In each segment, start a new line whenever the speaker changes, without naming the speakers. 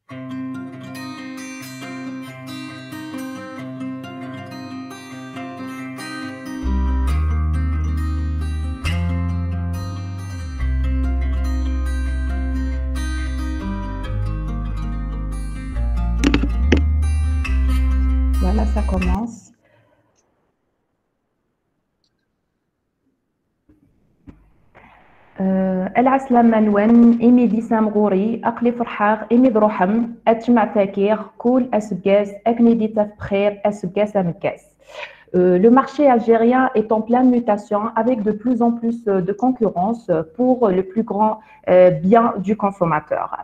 Voilà, ça commence. العسلامة نوان إيمي دي سامغوري أقلي فرحاغ إيمي دروحم أتجمع تاكير كول أسبقاس أكني دي تفبخير أسبقاس أمكاس. Le marché algérien est en pleine mutation avec de plus en plus de concurrence pour le plus grand bien du consommateur.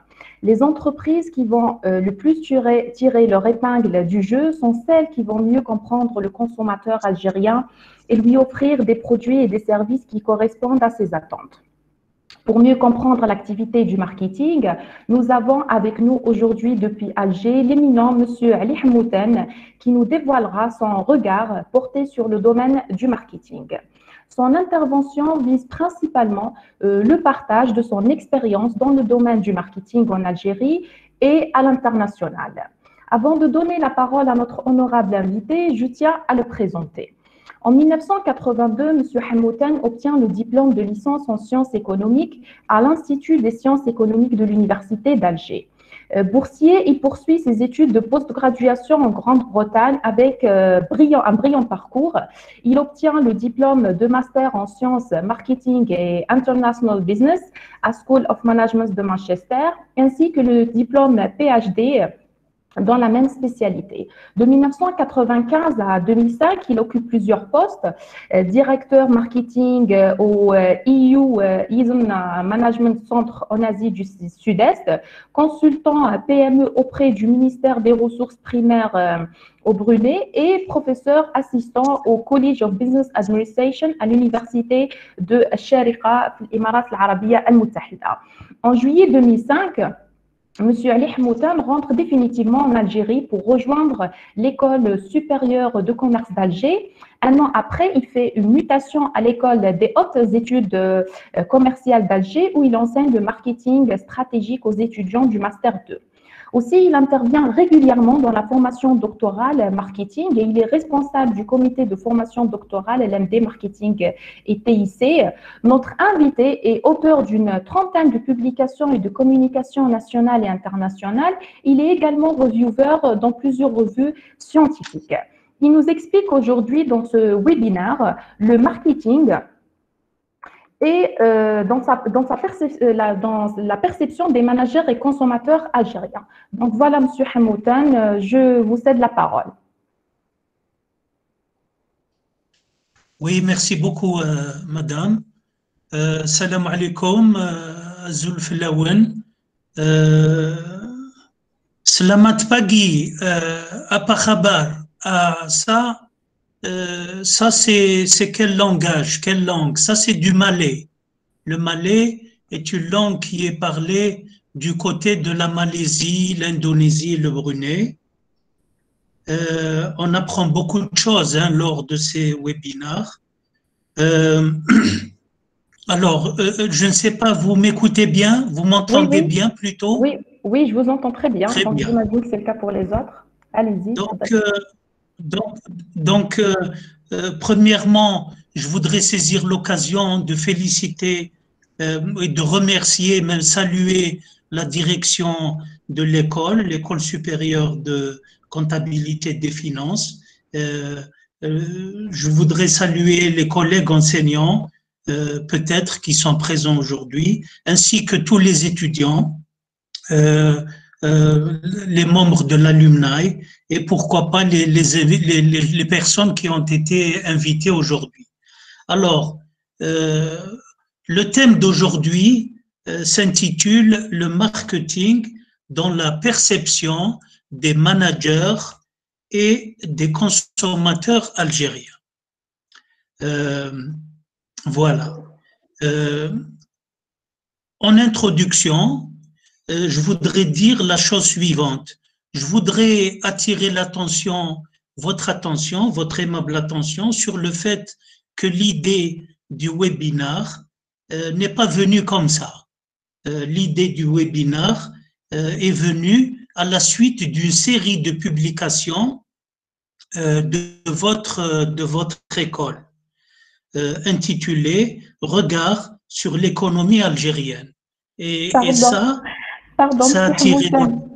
Les entreprises qui vont le plus tirer leur épingle du jeu sont celles qui vont mieux comprendre le consommateur algérien et lui offrir des produits et des services qui correspondent à ses attentes. Pour mieux comprendre l'activité du marketing, nous avons avec nous aujourd'hui depuis Alger l'éminent Monsieur Ali Hamoutane qui nous dévoilera son regard porté sur le domaine du marketing. Son intervention vise principalement le partage de son expérience dans le domaine du marketing en Algérie et à l'international. Avant de donner la parole à notre honorable invité, je tiens à le présenter. En 1982, M. Hamoutane obtient le diplôme de licence en sciences économiques à l'Institut des sciences économiques de l'Université d'Alger. Boursier, il poursuit ses études de post-graduation en Grande-Bretagne avec un brillant parcours. Il obtient le diplôme de master en sciences marketing et international business à School of Management de Manchester, ainsi que le diplôme PhD dans la même spécialité. De 1995 à 2005, il occupe plusieurs postes, directeur marketing au EU Eason Management Center en Asie du Sud-Est, consultant PME auprès du ministère des Ressources primaires au Brunei et professeur assistant au College of Business Administration à l'université de Sharqa, l'Émirat al-Arabiya al-Muttahida. En juillet 2005, Monsieur Ali Hamoutane rentre définitivement en Algérie pour rejoindre l'école supérieure de commerce d'Alger. Un an après, il fait une mutation à l'école des hautes études commerciales d'Alger où il enseigne le marketing stratégique aux étudiants du Master 2. Aussi, il intervient régulièrement dans la formation doctorale marketing et il est responsable du comité de formation doctorale LMD Marketing et TIC. Notre invité est auteur d'une trentaine de publications et de communications nationales et internationales. Il est également reviewer dans plusieurs revues scientifiques. Il nous explique aujourd'hui dans ce webinaire le marketing et dans la perception des managers et consommateurs algériens. Donc voilà, Monsieur Hamoutane, je vous cède la parole.
Oui, merci beaucoup, Madame. Salam alaikum, Azul Filawen. Salamat pagi, Apakhabar. Ça, c'est quel langage, quelle langue? Ça, c'est du malais. Le malais est une langue qui est parlée du côté de la Malaisie, l'Indonésie et le Brunei. On apprend beaucoup de choses lors de ces webinaires. Alors, je ne sais pas, vous m'écoutez bien? Vous m'entendez bien plutôt?
Oui, je vous entends très bien.
Très
donc,
bien.
j'imagine que c'est le cas pour les autres. Allez-y.
Donc, premièrement, je voudrais saisir l'occasion de féliciter et de remercier, même saluer la direction de l'école supérieure de comptabilité des finances. Je voudrais saluer les collègues enseignants, peut-être qui sont présents aujourd'hui, ainsi que tous les étudiants, les membres de l'alumni et pourquoi pas les personnes qui ont été invitées aujourd'hui. Alors, le thème d'aujourd'hui s'intitule « Le marketing dans la perception des managers et des consommateurs algériens ». Voilà. En introduction, je voudrais dire la chose suivante. Je voudrais attirer votre aimable attention sur le fait que l'idée du webinaire n'est pas venue comme ça. L'idée du webinaire est venue à la suite d'une série de publications de votre école, intitulée Regard sur l'économie algérienne. Et
Pardon, pardon,
ça a
Monsieur
attiré votre...
Hamoussen.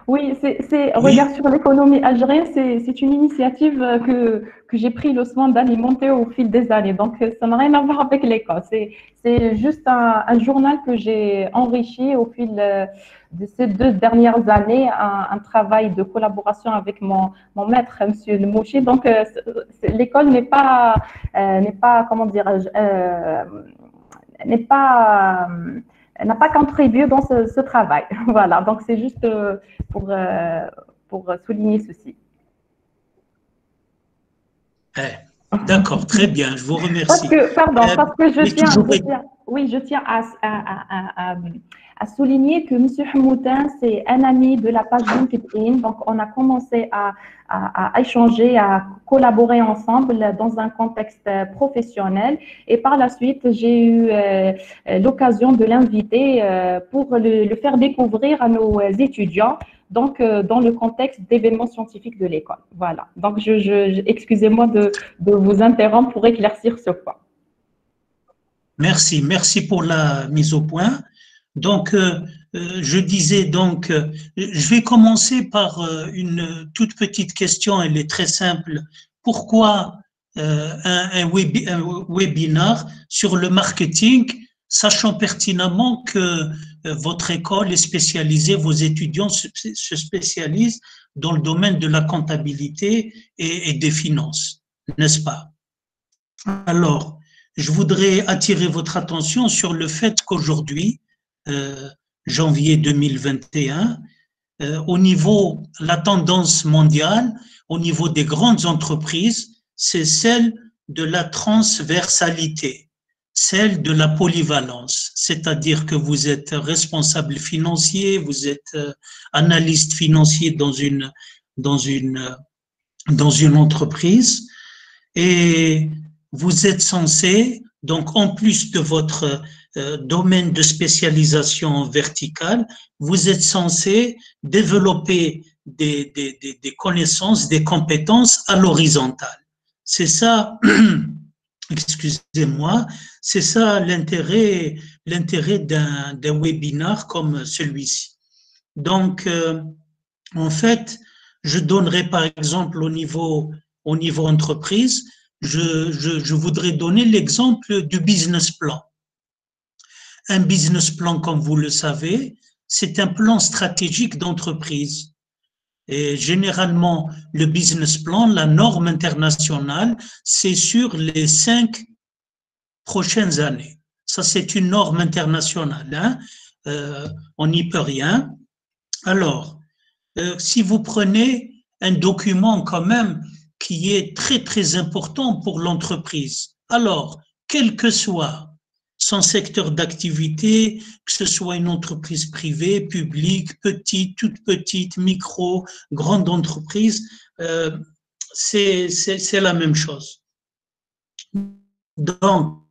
Oui, Regard
Oui,
sur l'économie algérienne, c'est une initiative que j'ai pris le soin d'alimenter au fil des années. Donc, ça n'a rien à voir avec l'école. C'est juste un journal que j'ai enrichi au fil de ces 2 dernières années, un travail de collaboration avec mon maître, Monsieur Le Mouchi. Donc, l'école n'est pas, comment dirais-je, n'est pas n'a pas contribué dans ce travail. Voilà, donc c'est juste pour, euh, pour souligner ceci.
d'accord, très bien, je vous
Parce
remercie.
que, pardon,
Euh,
parce que
mais toujours,
oui, je tiens à souligner que M. Hamoutin, c'est un ami de la page LinkedIn. Donc, on a commencé à échanger, à collaborer ensemble dans un contexte professionnel. Et par la suite, j'ai eu l'occasion de l'inviter pour le faire découvrir à nos étudiants. Donc, dans le contexte d'événements scientifiques de l'école. Voilà. Donc, excusez-moi de vous interrompre pour éclaircir ce point.
merci, merci pour la mise au point. Donc, je disais donc, je vais commencer par une toute petite question, elle est très simple. Pourquoi un webinar sur le marketing, sachant pertinemment que votre école est spécialisée, vos étudiants se spécialisent dans le domaine de la comptabilité et des finances, n'est-ce pas? Alors, je voudrais attirer votre attention sur le fait qu'aujourd'hui, euh, janvier 2021, au niveau, la tendance mondiale, au niveau des grandes entreprises, c'est celle de la transversalité, celle de la polyvalence, c'est-à-dire que vous êtes responsable financier, vous êtes analyste financier dans une, dans une entreprise, et vous êtes censé, donc en plus de votre domaine de spécialisation verticale, vous êtes censé développer des connaissances, des compétences à l'horizontale. C'est ça, excusez-moi, c'est ça l'intérêt d'un webinar comme celui-ci. Donc, en fait, je donnerai par exemple au niveau entreprise, je voudrais donner l'exemple du business plan. Un business plan, comme vous le savez, c'est un plan stratégique d'entreprise. Et généralement, le business plan, la norme internationale, c'est sur les 5 prochaines années. Ça, c'est une norme internationale. Hein? On n'y peut rien. Alors, si vous prenez un document quand même qui est très très important pour l'entreprise, alors, quel que soit son secteur d'activité, que ce soit une entreprise privée, publique, petite, toute petite, micro, grande entreprise, euh, c'est la même chose. Donc,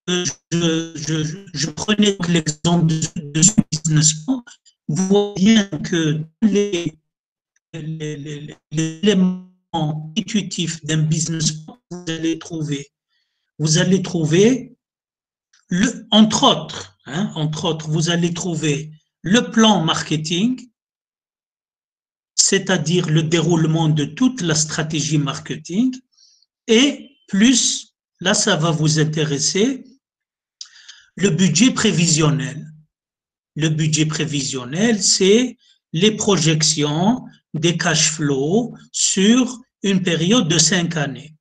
je prenais l'exemple de ce business plan. Vous voyez bien que les éléments intuitifs d'un business plan, vous allez trouver entre autres, vous allez trouver le plan marketing, c'est-à-dire le déroulement de toute la stratégie marketing, et plus, là ça va vous intéresser, le budget prévisionnel. Le budget prévisionnel, c'est les projections des cash flows sur une période de 5 années.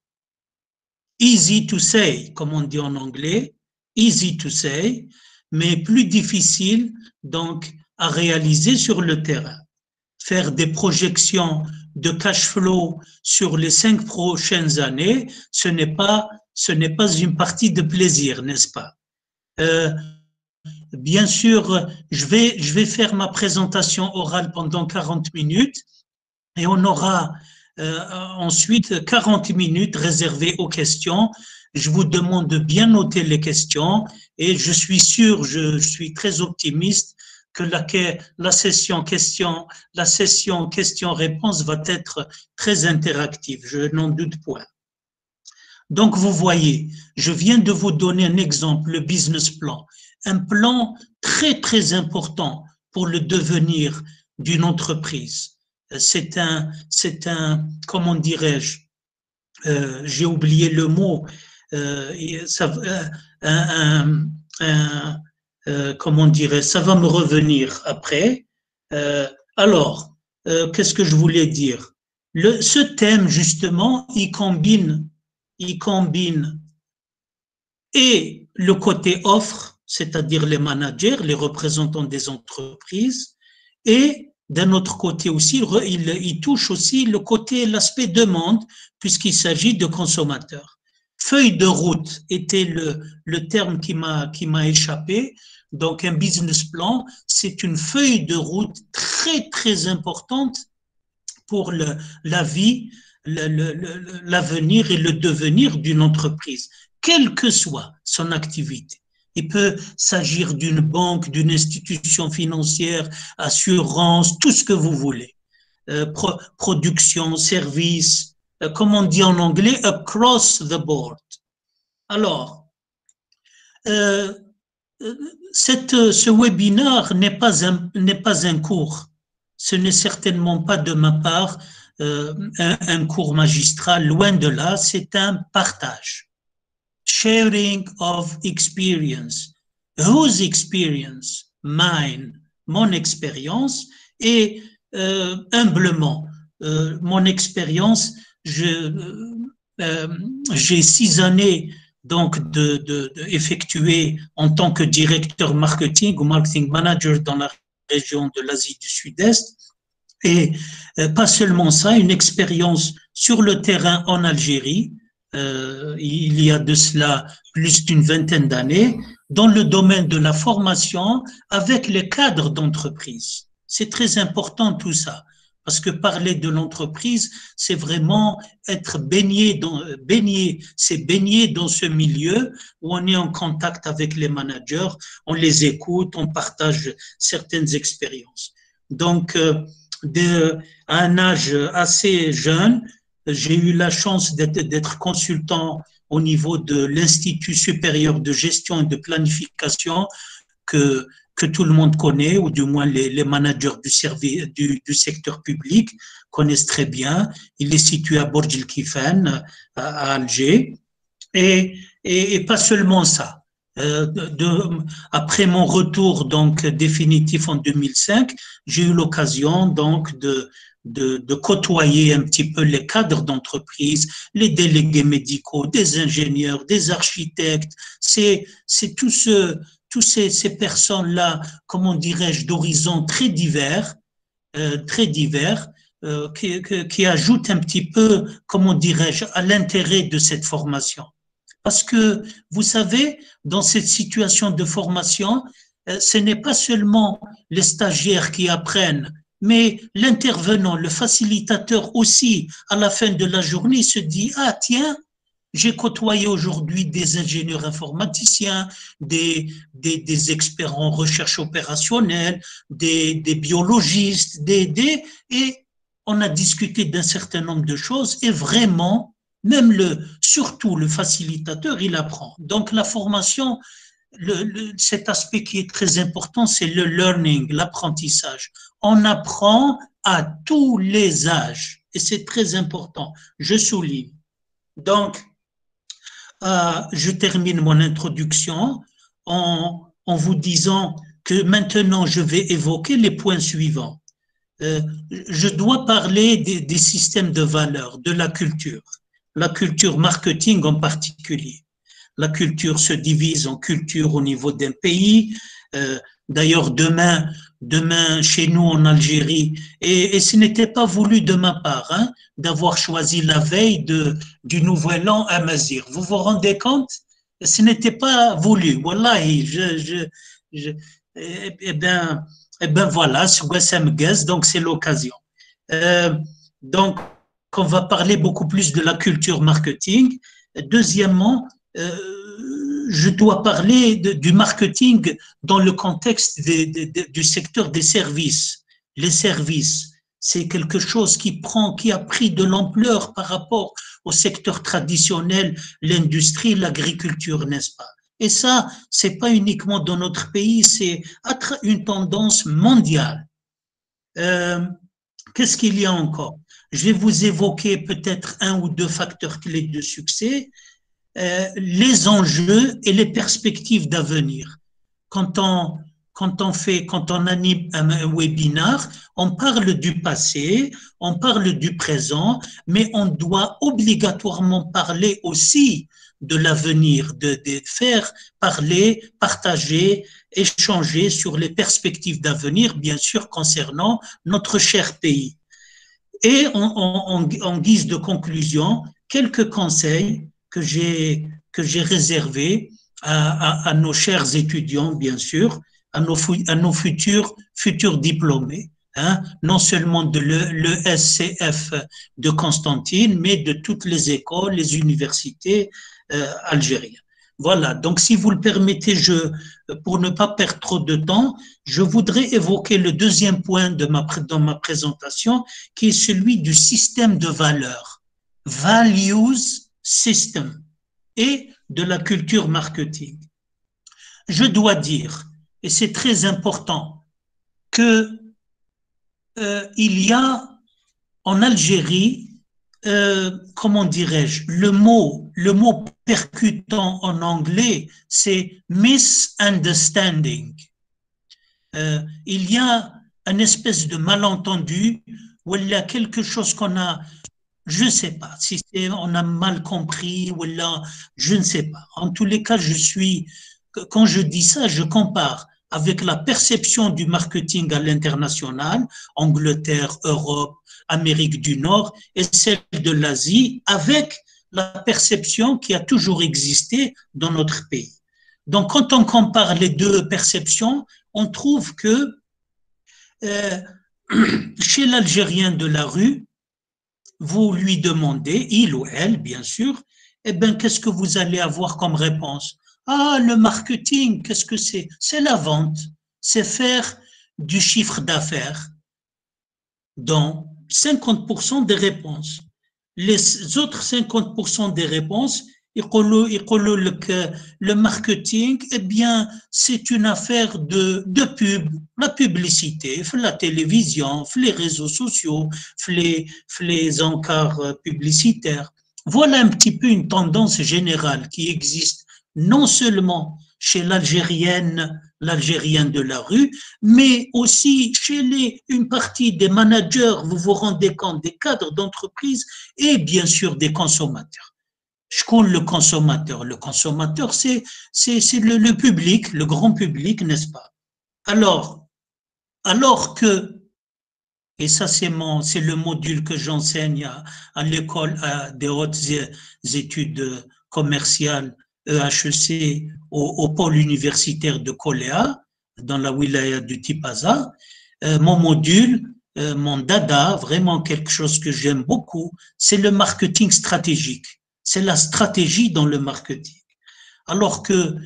Easy to say, comme on dit en anglais, easy to say, mais plus difficile donc à réaliser sur le terrain. Faire des projections de cash flow sur les 5 prochaines années, ce n'est pas une partie de plaisir, n'est-ce pas? Bien sûr, je vais faire ma présentation orale pendant 40 minutes et on aura ensuite 40 minutes réservées aux questions. Je vous demande de bien noter les questions et je suis sûr, je suis très optimiste que la session question-réponse va être très interactive, je n'en doute point. Donc, vous voyez, je viens de vous donner un exemple, le business plan, un plan très, très important pour le devenir d'une entreprise. C'est comment dirais-je, j'ai oublié le mot, comment dirais, ça va me revenir après. Alors, qu'est-ce que je voulais dire? Ce thème, justement, il combine et le côté offre, c'est-à-dire les managers, les représentants des entreprises, et d'un autre côté aussi, il touche aussi l'aspect demande, puisqu'il s'agit de consommateurs. Feuille de route était le terme qui m'a échappé. Donc, un business plan, c'est une feuille de route très, très importante pour la vie, l'avenir et le devenir d'une entreprise, quelle que soit son activité. Il peut s'agir d'une banque, d'une institution financière, assurance, tout ce que vous voulez. Production, service, comme on dit en anglais, across the board. Alors, ce webinaire n'est pas un cours. Ce n'est certainement pas de ma part un cours magistral, loin de là, c'est un partage. Sharing of experience. Whose experience? Mine, mon expérience, et humblement, mon expérience, j'ai 6 années donc effectué en tant que directeur marketing ou marketing manager dans la région de l'Asie du Sud-Est, et pas seulement ça, une expérience sur le terrain en Algérie, il y a de cela plus d'une vingtaine d'années, dans le domaine de la formation avec les cadres d'entreprise. C'est très important tout ça, parce que parler de l'entreprise, c'est vraiment être baigné dans ce milieu où on est en contact avec les managers, on les écoute, on partage certaines expériences. Donc, à un âge assez jeune, j'ai eu la chance d'être consultant au niveau de l'Institut supérieur de gestion et de planification que tout le monde connaît, ou du moins les managers du secteur public connaissent très bien. Il est situé à Borj El Kifan, à Alger. Et pas seulement ça. Après mon retour donc définitif en 2005, j'ai eu l'occasion donc de côtoyer un petit peu les cadres d'entreprise, les délégués médicaux, des ingénieurs, des architectes. C'est tous ces personnes-là, comment dirais-je, d'horizons très divers, qui ajoutent un petit peu, comment dirais-je, à l'intérêt de cette formation. Parce que, vous savez, dans cette situation de formation, ce n'est pas seulement les stagiaires qui apprennent, mais l'intervenant, le facilitateur aussi, à la fin de la journée, se dit « Ah tiens, j'ai côtoyé aujourd'hui des ingénieurs informaticiens, des experts en recherche opérationnelle, des biologistes, et on a discuté d'un certain nombre de choses et vraiment, même surtout le facilitateur, il apprend. Donc la formation, cet aspect qui est très important, c'est le learning, l'apprentissage. On apprend à tous les âges et c'est très important, je souligne. Donc, je termine mon introduction en vous disant que maintenant je vais évoquer les points suivants. Je dois parler des systèmes de valeurs, de la culture marketing en particulier. La culture se divise en culture au niveau d'un pays. D'ailleurs, demain, chez nous en Algérie, et ce n'était pas voulu de ma part, hein, d'avoir choisi la veille du Nouvel An à Mazir. Vous vous rendez compte? Ce n'était pas voulu. Wallahi, eh bien voilà, donc c'est l'occasion. Donc, on va parler beaucoup plus de la culture marketing. Deuxièmement, je dois parler du marketing dans le contexte du secteur des services. Les services, c'est quelque chose qui a pris de l'ampleur par rapport au secteur traditionnel, l'industrie, l'agriculture, n'est-ce pas? Et ça, c'est pas uniquement dans notre pays, c'est une tendance mondiale. Qu'est-ce qu'il y a encore? Je vais vous évoquer peut-être un ou deux facteurs clés de succès. Les enjeux et les perspectives d'avenir. Quand on anime un webinaire, on parle du passé, on parle du présent, mais on doit obligatoirement parler aussi de l'avenir, de faire parler, partager, échanger sur les perspectives d'avenir, bien sûr, concernant notre cher pays. Et en guise de conclusion, quelques conseils que j'ai réservés à nos chers étudiants, bien sûr, à nos futurs diplômés, hein, non seulement de l'ESCF de Constantine, mais de toutes les écoles, les universités algériennes. Voilà, donc si vous le permettez, pour ne pas perdre trop de temps, je voudrais évoquer le deuxième point dans ma présentation, qui est celui du système de valeurs, values system, et de la culture marketing. Je dois dire, et c'est très important, que il y a en Algérie, comment dirais-je, le mot percutant en anglais, c'est misunderstanding. Il y a une espèce de malentendu où il y a quelque chose qu'on a, je ne sais pas, si on a mal compris ou là, je ne sais pas. En tous les cas, quand je dis ça, je compare avec la perception du marketing à l'international, Angleterre, Europe, Amérique du Nord, et celle de l'Asie, avec la perception qui a toujours existé dans notre pays. Donc, quand on compare les deux perceptions, on trouve que chez l'Algérien de la rue, vous lui demandez, il ou elle, bien sûr, eh bien, qu'est-ce que vous allez avoir comme réponse? Ah, le marketing, qu'est-ce que c'est? C'est la vente, c'est faire du chiffre d'affaires dans 50% des réponses. Les autres 50% des réponses, le marketing, eh bien, c'est une affaire de pub, la publicité, la télévision, les réseaux sociaux, les encarts publicitaires. Voilà un petit peu une tendance générale qui existe non seulement chez l'Algérien de la rue, mais aussi chez une partie des managers, vous vous rendez compte, des cadres d'entreprise et bien sûr des consommateurs. Je connais le consommateur. Le consommateur, c'est le public, le grand public, n'est-ce pas? Alors que, et ça c'est le module que j'enseigne à l'école des hautes études commerciales EHEC au pôle universitaire de Koléa, dans la wilaya du Tipaza, mon module, mon dada, vraiment quelque chose que j'aime beaucoup, c'est le marketing stratégique. C'est la stratégie dans le marketing. Alors que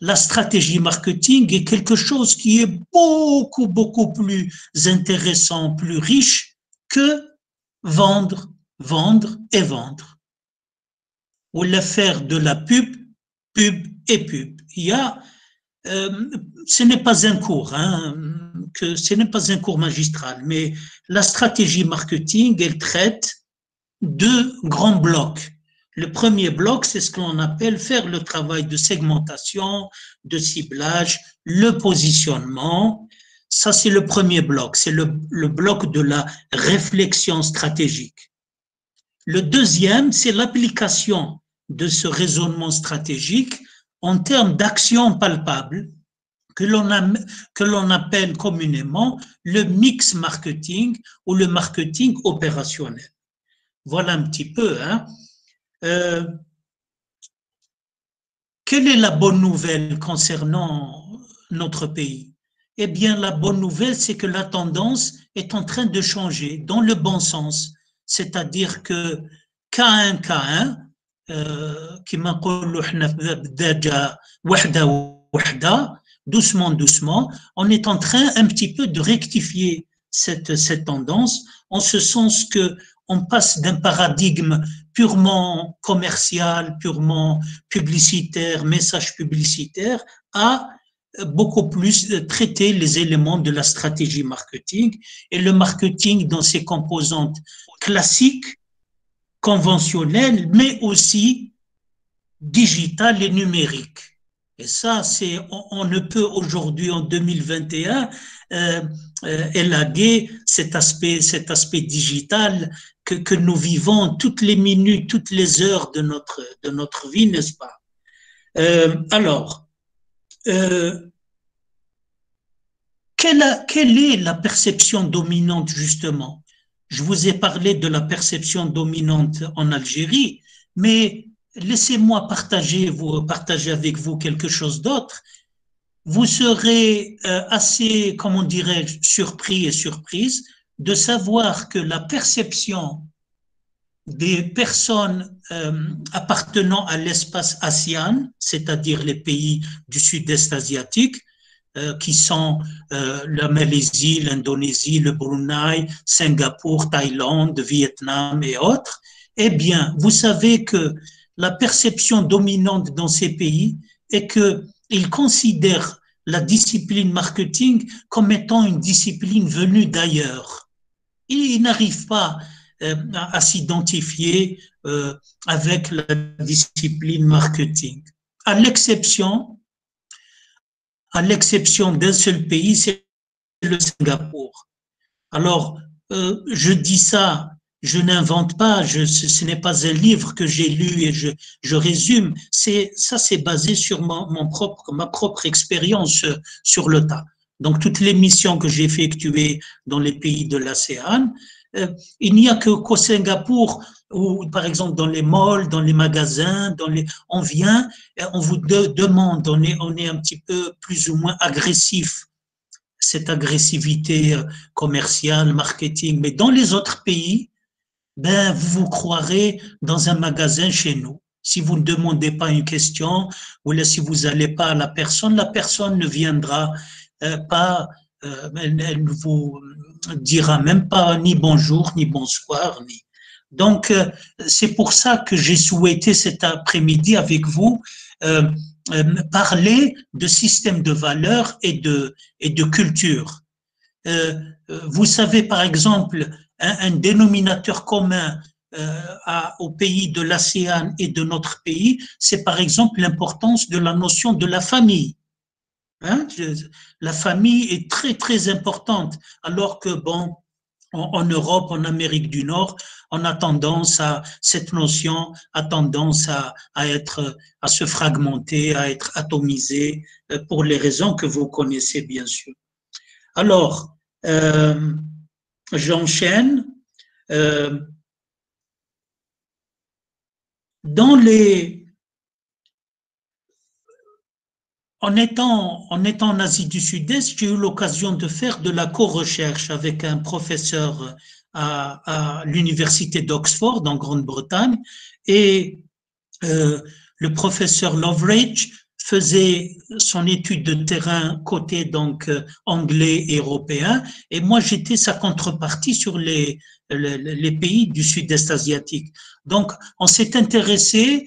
la stratégie marketing est quelque chose qui est beaucoup, beaucoup plus intéressant, plus riche que vendre, vendre et vendre. Ou faire de la pub, pub et pub. Ce n'est pas un cours, hein, ce n'est pas un cours magistral, mais la stratégie marketing, elle traite deux grands blocs. Le premier bloc, c'est ce qu'on appelle faire le travail de segmentation, de ciblage, le positionnement. Ça, c'est le premier bloc, c'est le bloc de la réflexion stratégique. Le deuxième, c'est l'application de ce raisonnement stratégique en termes d'actions palpables que l'on appelle communément le mix marketing ou le marketing opérationnel. Voilà un petit peu. Hein. Quelle est la bonne nouvelle concernant notre pays? Eh bien, la bonne nouvelle, c'est que la tendance est en train de changer dans le bon sens. C'est-à-dire que K1, كما نقولوا حنا بداجة وحدة وحدة, doucement, doucement, on est en train un petit peu de rectifier cette tendance, en ce sens que on passe d'un paradigme purement commercial, purement publicitaire, message publicitaire, à beaucoup plus traiter les éléments de la stratégie marketing, et le marketing dans ses composantes classiques, conventionnelles, mais aussi digitales et numériques. Et ça, on ne peut aujourd'hui, en 2021, élaguer cet aspect digital que nous vivons toutes les minutes, toutes les heures de notre vie, n'est-ce pas? Alors, quelle est la perception dominante, justement? Je vous ai parlé de la perception dominante en Algérie, mais laissez-moi partager avec vous quelque chose d'autre. Vous serez assez, comment dirais-je, surpris et surprise de savoir que la perception des personnes appartenant à l'espace ASEAN, c'est-à-dire les pays du sud-est asiatique, qui sont la Malaisie, l'Indonésie, le Brunei, Singapour, Thaïlande, Vietnam et autres, eh bien, vous savez que la perception dominante dans ces pays est qu'ils considèrent la discipline marketing comme étant une discipline venue d'ailleurs. Ils n'arrivent pas à s'identifier avec la discipline marketing. À l'exception d'un seul pays, c'est le Singapour. Alors, je dis ça, je n'invente pas, ce n'est pas un livre que j'ai lu et je résume, c'est basé sur ma propre expérience sur le tas. Donc, toutes les missions que j'ai effectuées dans les pays de l'ASEAN, il n'y a qu'au Singapour où, par exemple, dans les malls, dans les magasins, on vient, on vous demande, on est un petit peu plus ou moins agressif, cette agressivité commerciale, marketing. Mais dans les autres pays, ben, vous croirez dans un magasin chez nous. Si vous ne demandez pas une question, ou là, si vous n'allez pas à la personne ne viendra pas, elle ne vous dira même pas ni bonjour, ni bonsoir, ni. Donc, c'est pour ça que j'ai souhaité cet après-midi avec vous parler de système de valeurs et de culture. Vous savez, par exemple, un dénominateur commun aux pays de l'ASEAN et de notre pays, c'est par exemple l'importance de la notion de la famille. Hein? La famille est très, très importante, alors que, bon, en Europe, en Amérique du Nord, on a tendance cette notion a tendance à se fragmenter, à être atomisée, pour les raisons que vous connaissez bien sûr. Alors, j'enchaîne. En étant en Asie du Sud-Est, j'ai eu l'occasion de faire de la co-recherche avec un professeur à l'université d'Oxford en Grande-Bretagne, et le professeur Loveridge faisait son étude de terrain côté donc anglais et européen, et moi j'étais sa contrepartie sur les pays du sud-est asiatique. Donc on s'est intéressé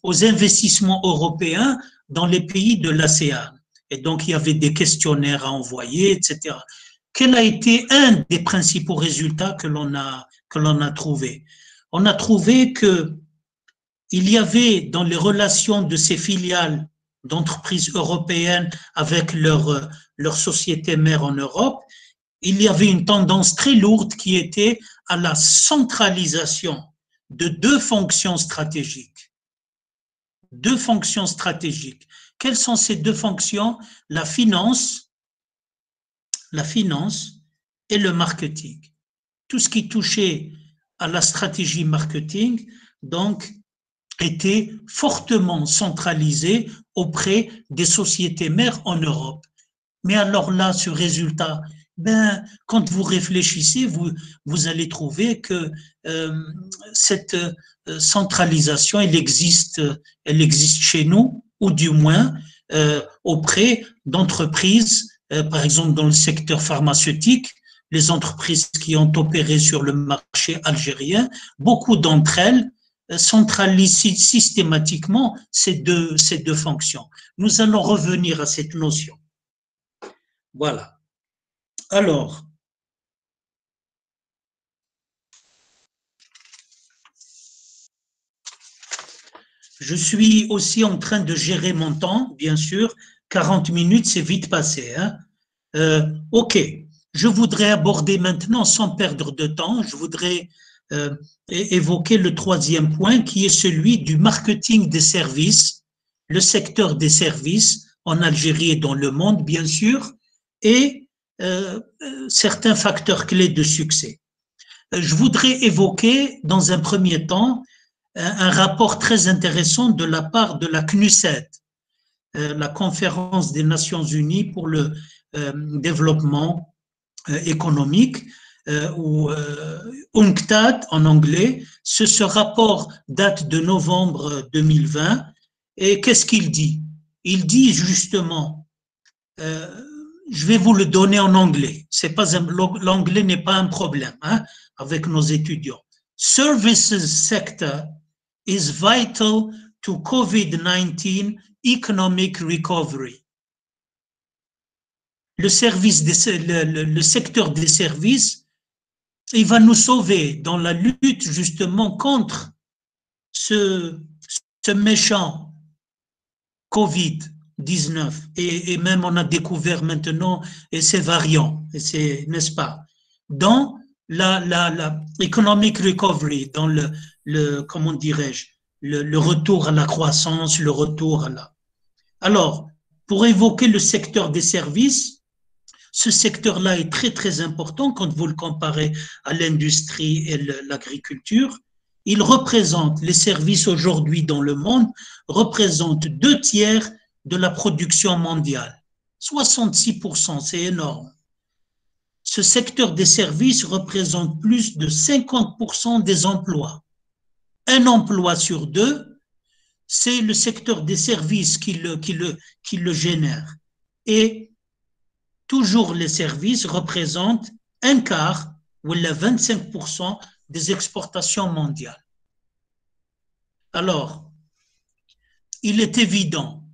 aux investissements européens dans les pays de l'ASEAN. Et donc il y avait des questionnaires à envoyer, etc. Quel a été un des principaux résultats que l'on a trouvé? On a trouvé que il y avait dans les relations de ces filiales d'entreprises européennes avec leur société mère en Europe, il y avait une tendance très lourde qui était à la centralisation de deux fonctions stratégiques. Deux fonctions stratégiques. Quelles sont ces deux fonctions? La finance et le marketing. Tout ce qui touchait à la stratégie marketing, donc, était fortement centralisé auprès des sociétés mères en Europe. Mais alors là, ce résultat, Ben, quand vous réfléchissez, vous allez trouver que cette centralisation, elle existe chez nous, ou du moins auprès d'entreprises, par exemple dans le secteur pharmaceutique, les entreprises qui ont opéré sur le marché algérien, beaucoup d'entre elles centralisent systématiquement ces deux fonctions. Nous allons revenir à cette notion. Voilà. Alors, je suis aussi en train de gérer mon temps, bien sûr. 40 minutes, c'est vite passé. Hein. OK. Je voudrais aborder maintenant, sans perdre de temps, je voudrais évoquer le troisième point qui est celui du marketing des services, le secteur des services en Algérie et dans le monde, bien sûr, et certains facteurs clés de succès. Je voudrais évoquer dans un premier temps un rapport très intéressant de la part de la CNUSET, la Conférence des Nations Unies pour le développement économique, ou UNCTAD en anglais. Ce rapport date de novembre 2020. Et qu'est-ce qu'il dit? Il dit justement, je vais vous le donner en anglais. L'anglais n'est pas un problème hein, avec nos étudiants. Services sector is vital to COVID-19 economic recovery. Le secteur des services, il va nous sauver dans la lutte justement contre ce méchant Covid-19. Et même on a découvert maintenant ses variants, n'est-ce pas? Dans la economic recovery, dans comment dirais-je, le retour à la croissance, le retour à la... Alors, pour évoquer le secteur des services, ce secteur-là est très, très important quand vous le comparez à l'industrie et l'agriculture. Il représente, les services aujourd'hui dans le monde, représentent 2/3 de la production mondiale. 66%, c'est énorme. Ce secteur des services représente plus de 50% des emplois. Un emploi sur deux, c'est le secteur des services qui le génère. Et toujours les services représentent un quart ou 25% des exportations mondiales. Alors, il est évident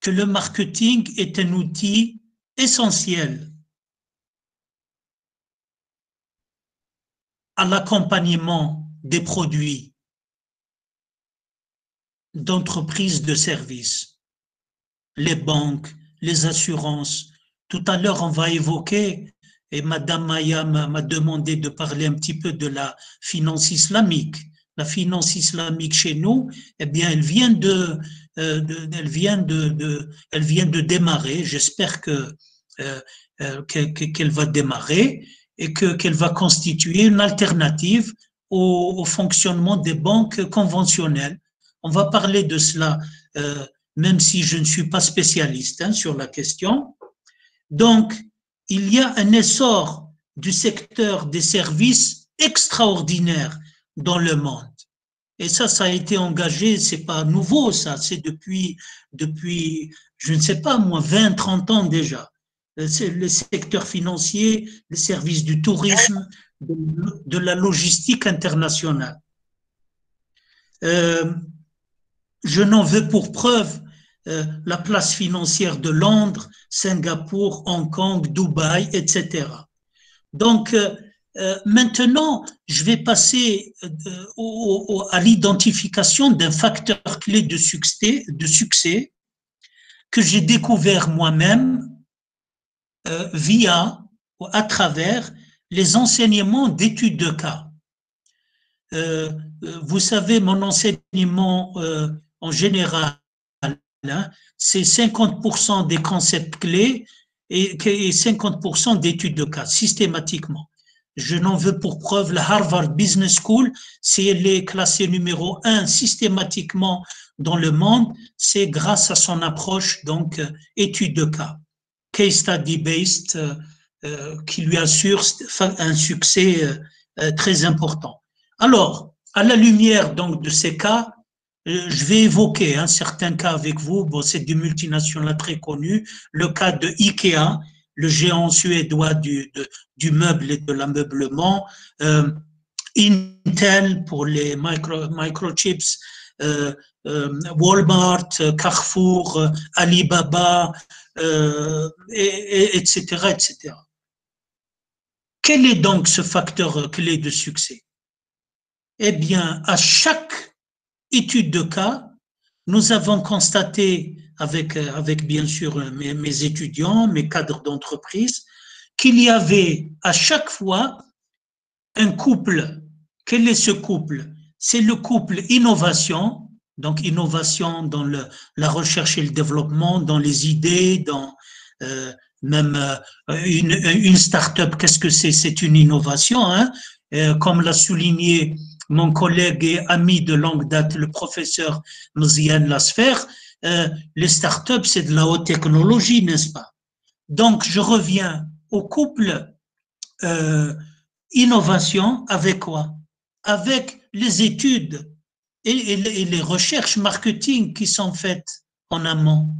que le marketing est un outil essentiel à l'accompagnement des produits d'entreprises de services, les banques, les assurances. Tout à l'heure, on va évoquer, et Madame Maya m'a demandé de parler un petit peu de la finance islamique. La finance islamique chez nous, eh bien, elle vient de démarrer. J'espère qu'elle va démarrer et qu'elle va constituer une alternative au fonctionnement des banques conventionnelles. On va parler de cela, même si je ne suis pas spécialiste hein, sur la question. Donc, il y a un essor du secteur des services extraordinaire dans le monde. Et ça a été engagé, c'est pas nouveau, ça, c'est depuis, je ne sais pas moi, 20, 30 ans déjà. C'est le secteur financier, les services du tourisme, de la logistique internationale. Je n'en veux pour preuve la place financière de Londres, Singapour, Hong Kong, Dubaï, etc. Donc, maintenant, je vais passer à l'identification d'un facteur clé de succès que j'ai découvert moi-même à travers les enseignements d'études de cas. Vous savez, mon enseignement en général, hein, c'est 50% des concepts clés et 50% d'études de cas, systématiquement. Je n'en veux pour preuve la Harvard Business School, si elle est classée numéro 1 systématiquement dans le monde, c'est grâce à son approche, donc, études de cas, case study based qui lui assure un succès très important. Alors, à la lumière donc de ces cas, je vais évoquer certains cas avec vous. Bon, c'est des multinationales très connues. Le cas de IKEA, le géant suédois du meuble et de l'ameublement. Intel pour les microchips, Walmart, Carrefour, Alibaba, etc., etc. Quel est donc ce facteur clé de succès? Eh bien, à chaque étude de cas, nous avons constaté, avec bien sûr mes étudiants, mes cadres d'entreprise, qu'il y avait à chaque fois un couple. Quel est ce couple? C'est le couple innovation, donc innovation dans la recherche et le développement, dans les idées, dans même une start-up, qu'est-ce que c'est? C'est une innovation, comme l'a souligné mon collègue et ami de longue date, le professeur Mziane Lasfer, les start-up, c'est de la haute technologie, n'est-ce pas? Donc, je reviens au couple innovation avec quoi? Avec les études et les recherches marketing qui sont faites en amont.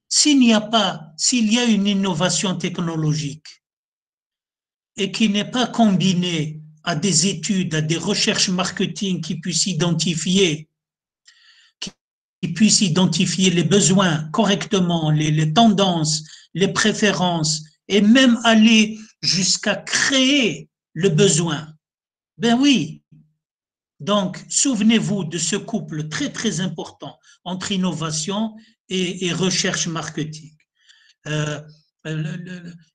S'il y a une innovation technologique et qui n'est pas combinée à des études, à des recherches marketing qui puissent identifier les besoins correctement, les tendances, les préférences, et même aller jusqu'à créer le besoin. Ben oui. Donc, souvenez-vous de ce couple très, très important entre innovation et recherche marketing.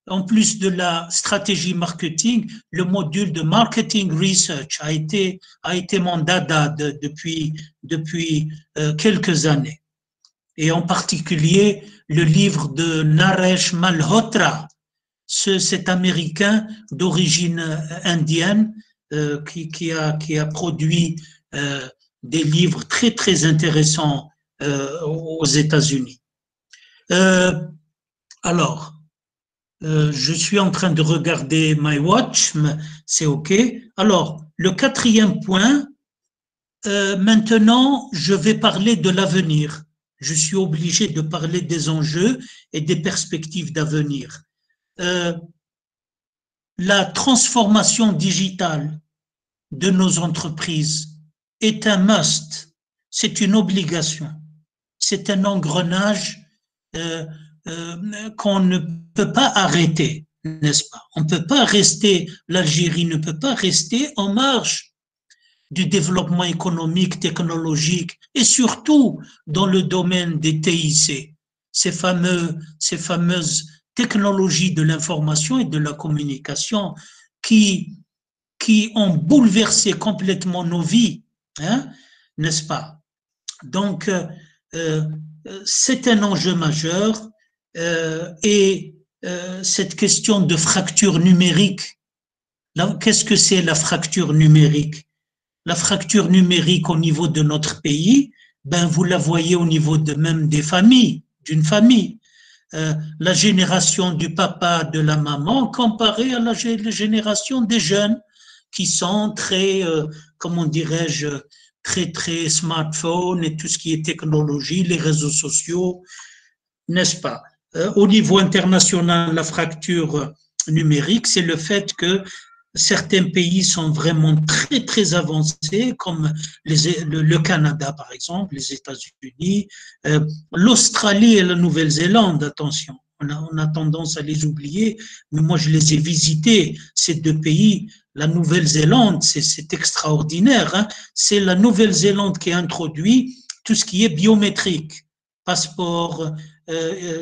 En plus de la stratégie marketing, le module de marketing research a été mon dada depuis quelques années. Et en particulier, le livre de Naresh Malhotra, cet Américain d'origine indienne qui a produit des livres très, très intéressants aux États-Unis. Alors, je suis en train de regarder my watch, c'est OK. Alors, le quatrième point, maintenant, je vais parler de l'avenir. Je suis obligé de parler des enjeux et des perspectives d'avenir. La transformation digitale de nos entreprises est un must, c'est une obligation, c'est un engrenage qu'on ne peut pas arrêter, n'est-ce pas? On ne peut pas rester, l'Algérie ne peut pas rester en marge du développement économique, technologique et surtout dans le domaine des TIC, ces fameuses technologies de l'information et de la communication qui ont bouleversé complètement nos vies, n'est-ce pas? Donc, c'est un enjeu majeur et cette question de fracture numérique, qu'est-ce que c'est la fracture numérique? La fracture numérique au niveau de notre pays, ben vous la voyez au niveau de même des familles, d'une famille. La génération du papa, de la maman, comparée à la génération des jeunes qui sont très, comment dirais-je, très, très smartphone et tout ce qui est technologie, les réseaux sociaux, n'est-ce pas? Au niveau international, la fracture numérique, c'est le fait que certains pays sont vraiment très, très avancés, comme le Canada, par exemple, les États-Unis, l'Australie et la Nouvelle-Zélande, attention. On a tendance à les oublier, mais moi, je les ai visités, ces deux pays. La Nouvelle-Zélande, c'est extraordinaire. C'est la Nouvelle-Zélande qui a introduit tout ce qui est biométrique, passeport,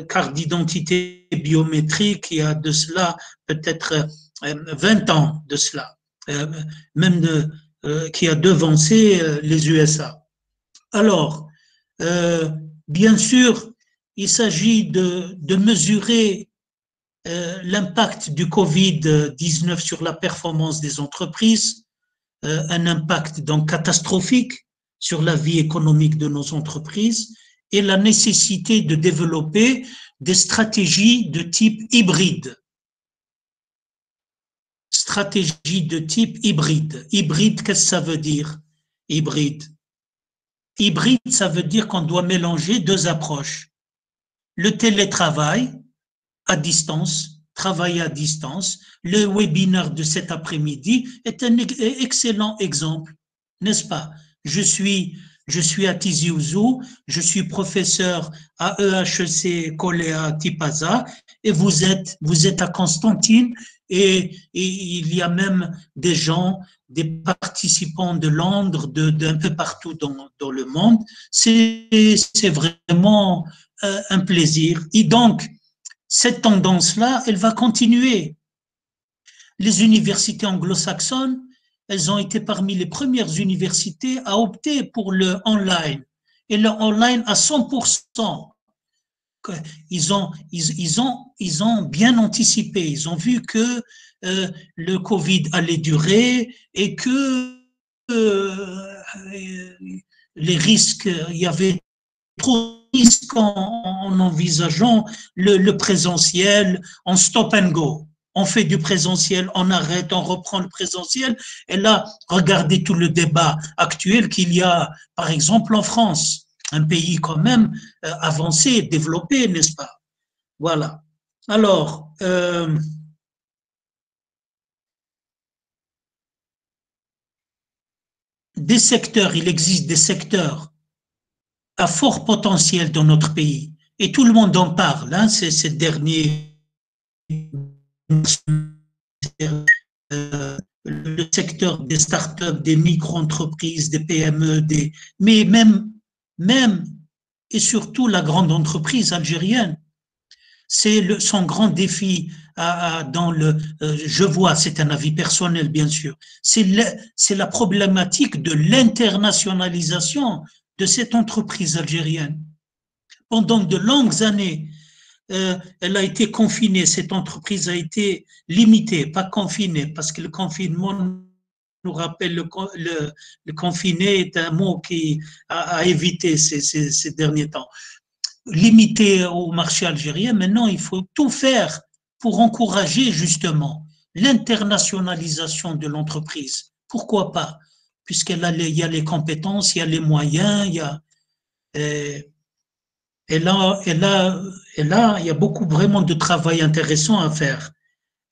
carte d'identité biométrique, il y a de cela peut-être 20 ans de cela, même qui a devancé les USA. Alors, bien sûr, il s'agit de mesurer l'impact du Covid-19 sur la performance des entreprises, un impact donc catastrophique sur la vie économique de nos entreprises et la nécessité de développer des stratégies de type hybride. stratégie de type hybride. Hybride, qu'est-ce que ça veut dire? Hybride. Hybride, ça veut dire qu'on doit mélanger deux approches. Le télétravail à distance, travailler à distance. Le webinaire de cet après-midi est un excellent exemple, n'est-ce pas? Je suis à Tizi Ouzou, je suis professeur à EHEC Coléa Tipaza et vous êtes à Constantine et il y a même des gens, des participants de Londres, d'un peu partout dans le monde. C'est vraiment un plaisir. Et donc, cette tendance-là, elle va continuer. Les universités anglo-saxonnes, elles ont été parmi les premières universités à opter pour le online. Et le online à 100%. Ils ont bien anticipé. Ils ont vu que le Covid allait durer et que les risques, il y avait trop de risques en envisageant le présentiel en stop and go. On fait du présentiel, on arrête, on reprend le présentiel. Et là, regardez tout le débat actuel qu'il y a, par exemple, en France, un pays quand même avancé, développé, n'est-ce pas? Voilà. Alors, des secteurs, il existe des secteurs à fort potentiel dans notre pays. Et tout le monde en parle, hein, ces derniers le secteur des startups, des micro-entreprises, des PME, mais même et surtout la grande entreprise algérienne. C'est son grand défi je vois, c'est un avis personnel bien sûr, c'est la problématique de l'internationalisation de cette entreprise algérienne. Pendant de longues années, elle a été confinée, cette entreprise a été limitée, pas confinée, parce que le confinement nous rappelle le confiné est un mot qui a évité ces derniers temps. Limité au marché algérien, maintenant il faut tout faire pour encourager justement l'internationalisation de l'entreprise. Pourquoi pas? Puisqu'il y a les compétences, il y a les moyens, il y a... Et là, il y a beaucoup vraiment de travail intéressant à faire.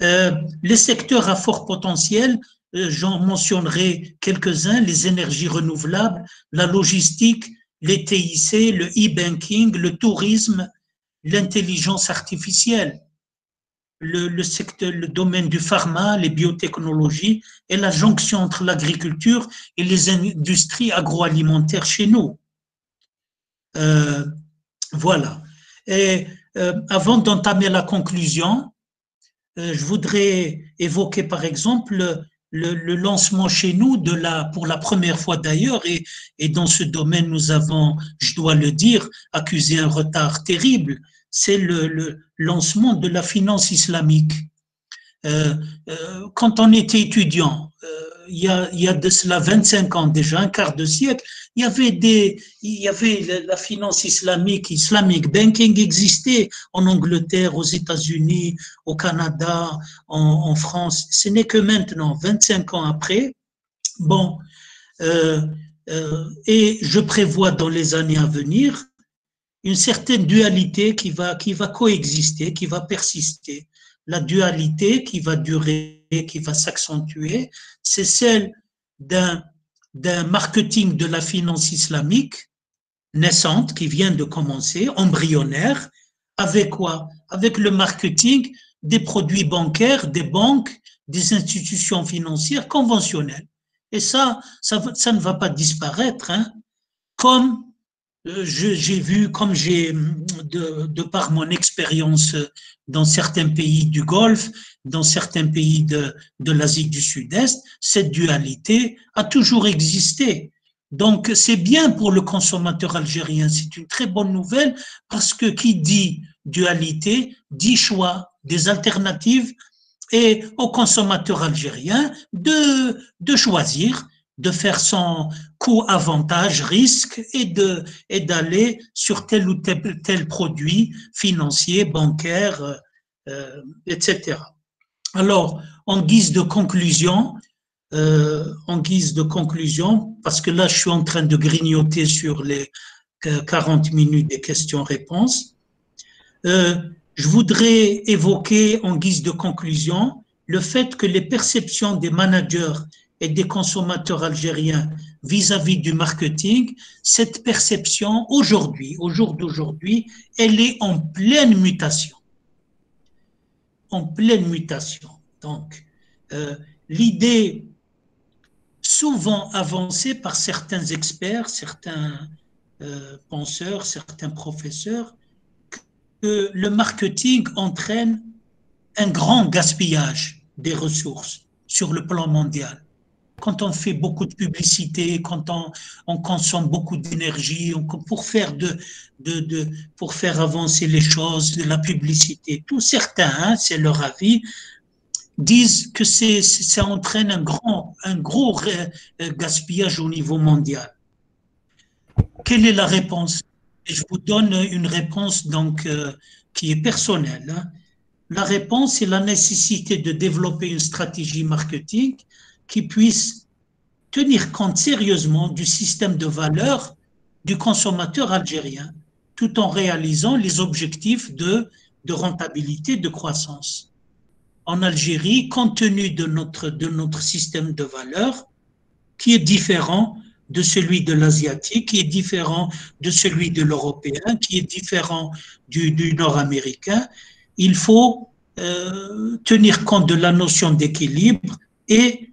Les secteurs à fort potentiel, j'en mentionnerai quelques-uns, les énergies renouvelables, la logistique, les TIC, le e-banking, le tourisme, l'intelligence artificielle, le domaine du pharma, les biotechnologies et la jonction entre l'agriculture et les industries agroalimentaires chez nous. Voilà. Et avant d'entamer la conclusion, je voudrais évoquer par exemple le lancement chez nous pour la première fois d'ailleurs, et dans ce domaine nous avons, je dois le dire, accusé un retard terrible, c'est le lancement de la finance islamique. Quand on était étudiant, il y a de cela 25 ans déjà, un quart de siècle, il y avait la finance islamique, Islamic banking existait en Angleterre, aux États-Unis, au Canada, en France. Ce n'est que maintenant, 25 ans après. Bon, et je prévois dans les années à venir une certaine dualité qui va coexister, qui va persister. La dualité qui va durer, qui va s'accentuer, c'est celle d'un marketing de la finance islamique naissante qui vient de commencer, embryonnaire, avec quoi? Avec le marketing des produits bancaires, des banques, des institutions financières conventionnelles. Et ça ne va pas disparaître, hein, comme j'ai vu, comme de par mon expérience dans certains pays du Golfe, dans certains pays de l'Asie du Sud-Est, cette dualité a toujours existé. Donc, c'est bien pour le consommateur algérien, c'est une très bonne nouvelle parce que qui dit dualité dit choix, des alternatives et au consommateur algérien de choisir, de faire son coût avantage risque et d'aller sur tel ou tel produit financier, bancaire, etc. Alors, en guise de conclusion, parce que là, je suis en train de grignoter sur les 40 minutes des questions-réponses, je voudrais évoquer en guise de conclusion le fait que les perceptions des managers et des consommateurs algériens vis-à-vis du marketing, cette perception aujourd'hui, au jour d'aujourd'hui, elle est en pleine mutation. En pleine mutation. Donc, l'idée souvent avancée par certains experts, certains penseurs, certains professeurs, que le marketing entraîne un grand gaspillage des ressources sur le plan mondial. Quand on fait beaucoup de publicité, quand on consomme beaucoup d'énergie pour faire avancer les choses, de la publicité, tout certains, hein, c'est leur avis, disent que ça entraîne un gros gaspillage au niveau mondial. Quelle est la réponse? Et je vous donne une réponse donc qui est personnelle. Hein. La réponse est la nécessité de développer une stratégie marketing qui puisse tenir compte sérieusement du système de valeurs du consommateur algérien, tout en réalisant les objectifs de rentabilité, de croissance. En Algérie, compte tenu de notre système de valeurs, qui est différent de celui de l'asiatique, qui est différent de celui de l'européen, qui est différent du nord-américain, il faut tenir compte de la notion d'équilibre et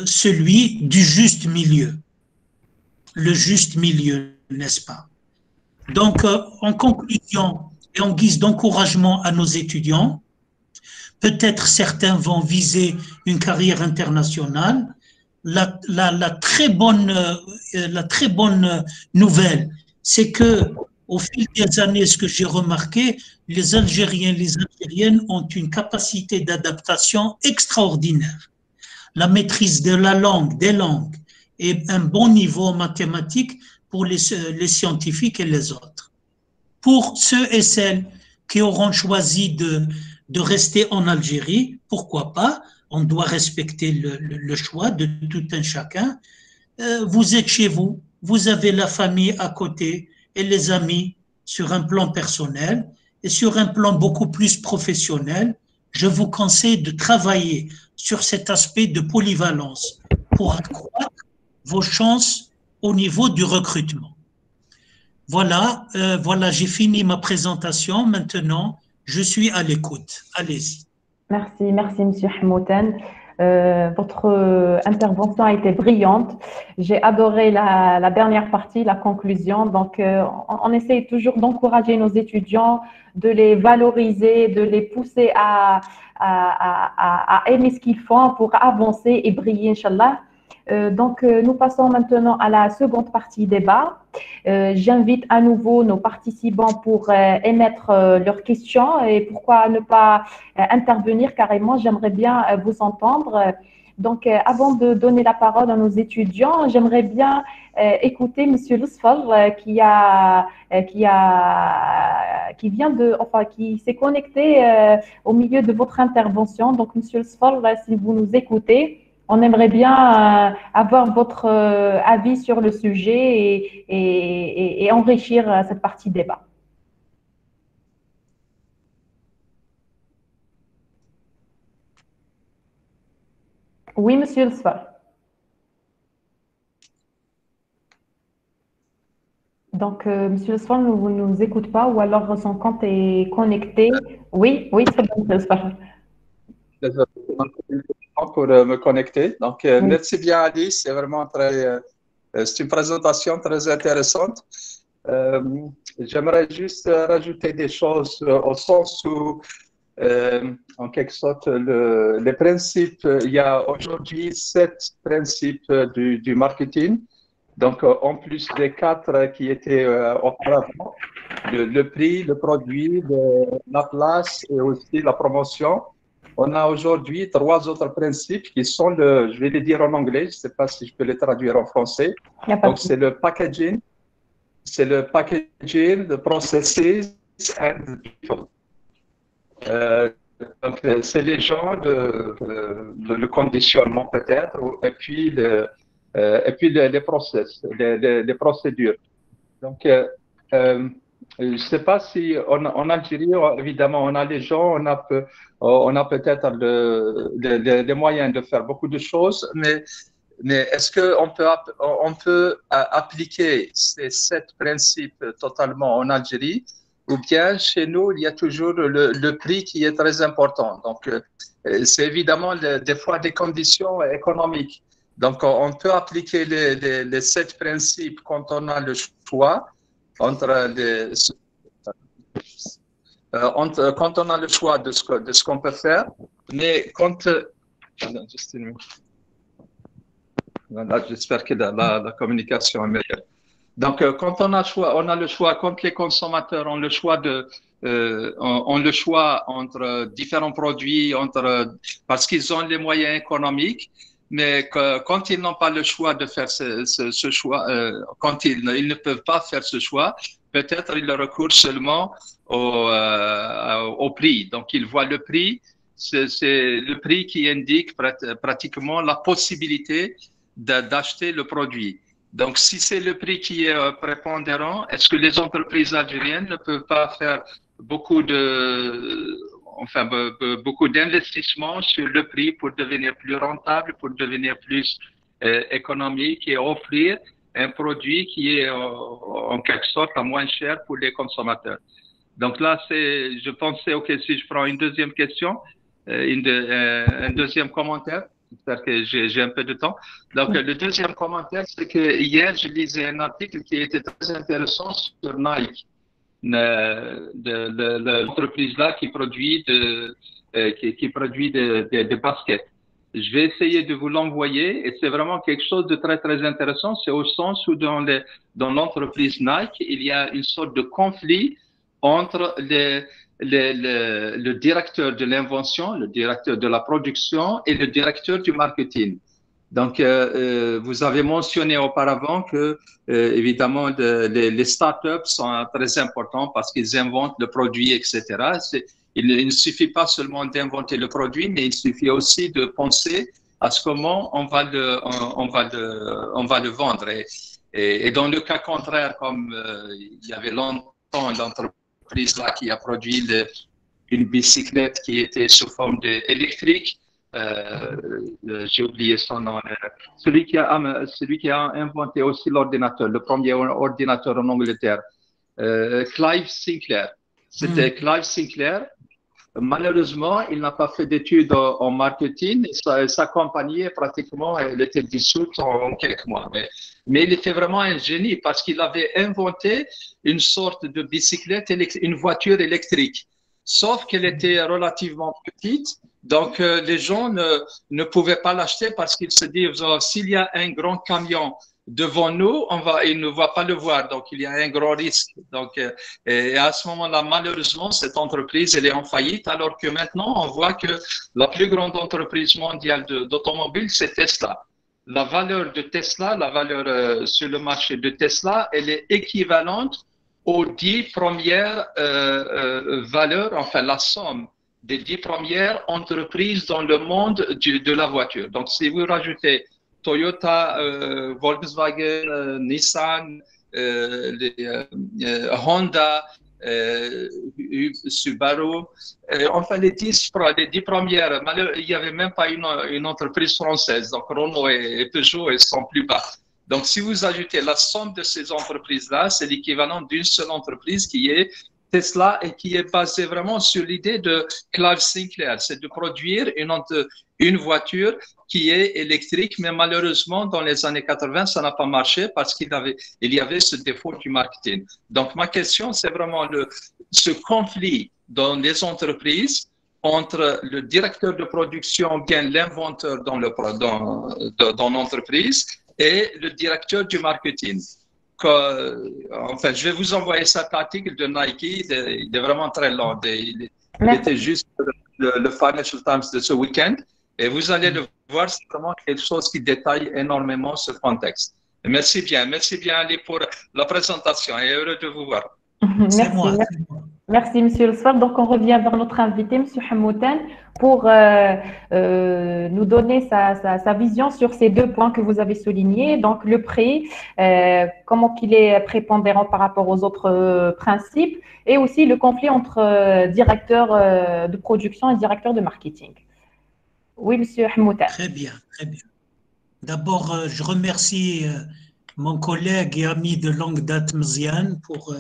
celui du juste milieu. Le juste milieu, n'est-ce pas? Donc, en conclusion et en guise d'encouragement à nos étudiants, peut-être certains vont viser une carrière internationale. La très bonne nouvelle, c'est que au fil des années, ce que j'ai remarqué, les Algériens, les Algériennes ont une capacité d'adaptation extraordinaire. La maîtrise de la langue, des langues, et un bon niveau en mathématiques pour les scientifiques et les autres. Pour ceux et celles qui auront choisi de rester en Algérie, pourquoi pas? On doit respecter le choix de tout un chacun. Vous êtes chez vous, vous avez la famille à côté et les amis sur un plan personnel et sur un plan beaucoup plus professionnel. Je vous conseille de travailler sur cet aspect de polyvalence pour accroître vos chances au niveau du recrutement. Voilà, voilà, j'ai fini ma présentation. Maintenant, je suis à l'écoute. Allez-y.
Merci, merci, Monsieur Hamoutan. Votre intervention a été brillante. J'ai adoré la dernière partie, la conclusion. Donc, on essaye toujours d'encourager nos étudiants, de les valoriser, de les pousser à aimer ce qu'ils font pour avancer et briller, Inch'Allah. Donc, nous passons maintenant à la seconde partie débat. J'invite à nouveau nos participants pour émettre leurs questions et pourquoi ne pas intervenir carrément. J'aimerais bien vous entendre. Donc, avant de donner la parole à nos étudiants, j'aimerais bien écouter Monsieur Lusfal qui s'est connecté au milieu de votre intervention. Donc, Monsieur Lusfal, si vous nous écoutez, on aimerait bien avoir votre avis sur le sujet et enrichir cette partie débat. Oui, Monsieur le Sfar. Donc, Monsieur le Sfar ne nous écoute pas ou alors son compte est connecté. Oui, oui, c'est bon, Monsieur le Sfar.
Pour me connecter. Donc, oui. Merci bien, Alice. C'est vraiment c'est une présentation très intéressante. J'aimerais juste rajouter des choses au sens où, en quelque sorte, les principes, il y a aujourd'hui 7 principes du marketing. Donc, en plus des 4 qui étaient auparavant, le prix, le produit, la place et aussi la promotion. On a aujourd'hui 3 autres principes qui sont je vais les dire en anglais, je ne sais pas si je peux les traduire en français. Donc, c'est le packaging, the processes and the people. Donc, c'est les gens, le conditionnement peut-être, et puis les process, les procédures. Donc, je ne sais pas si en Algérie, évidemment, on a les gens, on a peut-être les moyens de faire beaucoup de choses, mais est-ce on peut appliquer ces 7 principes totalement en Algérie? Ou bien chez nous, il y a toujours le prix qui est très important. Donc, c'est évidemment des fois des conditions économiques. Donc, on peut appliquer les 7 principes quand on a le choix quand on a le choix de ce qu'on peut faire, mais quand... J'espère que la communication est meilleure. Donc, quand on a le choix, quand les consommateurs ont le choix ont le choix entre différents produits, parce qu'ils ont les moyens économiques, mais quand ils n'ont pas le choix de faire ce choix, quand ils ne peuvent pas faire ce choix, peut-être ils recourent seulement au prix. Donc, ils voient le prix, c'est le prix qui indique pratiquement la possibilité d'acheter le produit. Donc, si c'est le prix qui est prépondérant, est-ce que les entreprises algériennes ne peuvent pas faire beaucoup d'investissements sur le prix pour devenir plus rentable, pour devenir plus économique et offrir un produit qui est en quelque sorte à moins cher pour les consommateurs? Donc là, je pensais, OK, si je prends une deuxième question, un deuxième commentaire. J'espère que j'ai un peu de temps. Donc, le deuxième commentaire, c'est que hier, je lisais un article qui était très intéressant sur Nike, l'entreprise-là qui produit des baskets. Je vais essayer de vous l'envoyer et c'est vraiment quelque chose de très, très intéressant. C'est au sens où dans l'entreprise Nike, il y a une sorte de conflit entre le directeur de l'invention, le directeur de la production et le directeur du marketing. Donc, vous avez mentionné auparavant que, évidemment, les startups sont très importants parce qu'ils inventent le produit, etc. Il ne suffit pas seulement d'inventer le produit, mais il suffit aussi de penser à comment on va le vendre. Et dans le cas contraire, comme il y avait longtemps l'entreprise là qui a produit une bicyclette qui était sous forme électrique. J'ai oublié son nom. Celui qui a inventé aussi l'ordinateur, le premier ordinateur en Angleterre, Clive Sinclair. C'était Clive Sinclair. Malheureusement, il n'a pas fait d'études en marketing. Sa compagnie, pratiquement, elle était dissoute en quelques mois. Mais il était vraiment un génie parce qu'il avait inventé une sorte de bicyclette, une voiture électrique. Sauf qu'elle était relativement petite. Donc, les gens ne pouvaient pas l'acheter parce qu'ils se disent, s'il y a un grand camion devant nous, il ne va pas le voir. Donc, il y a un grand risque. Donc, et à ce moment-là, malheureusement, cette entreprise, elle est en faillite, alors que maintenant, on voit que la plus grande entreprise mondiale d'automobile, c'est Tesla. La valeur de Tesla, la valeur sur le marché de Tesla, elle est équivalente aux 10 premières valeurs, enfin, la somme des 10 premières entreprises dans le monde de la voiture. Donc, si vous rajoutez Toyota, Volkswagen, Nissan, Honda, Subaru, enfin les 10 premières, il n'y avait même pas une entreprise française. Donc Renault et Peugeot, ils sont plus bas. Donc si vous ajoutez la somme de ces entreprises-là, c'est l'équivalent d'une seule entreprise qui est Tesla et qui est basée vraiment sur l'idée de Clive Sinclair, c'est de produire une voiture qui est électrique, mais malheureusement, dans les années 80, ça n'a pas marché parce qu'il y avait ce défaut du marketing. Donc, ma question, c'est vraiment ce conflit dans les entreprises entre le directeur de production, bien l'inventeur dans l'entreprise, et le directeur du marketing. Enfin, je vais vous envoyer cet article de Nike, il est vraiment très long. Il était juste le Financial Times de ce week-end. Et vous allez le voir, c'est vraiment quelque chose qui détaille énormément ce contexte. Merci bien Ali, pour la présentation et heureux de vous voir.
Merci, Merci, Monsieur Le Soir. Donc, on revient vers notre invité, Monsieur Hamoutan, pour nous donner sa vision sur ces deux points que vous avez soulignés. Donc, le prix, comment qu'il est prépondérant par rapport aux autres principes, et aussi le conflit entre directeur de production et directeur de marketing. Oui, Monsieur Hamoutan.
Très bien, très bien. D'abord, je remercie mon collègue et ami de longue date, Mziane, pour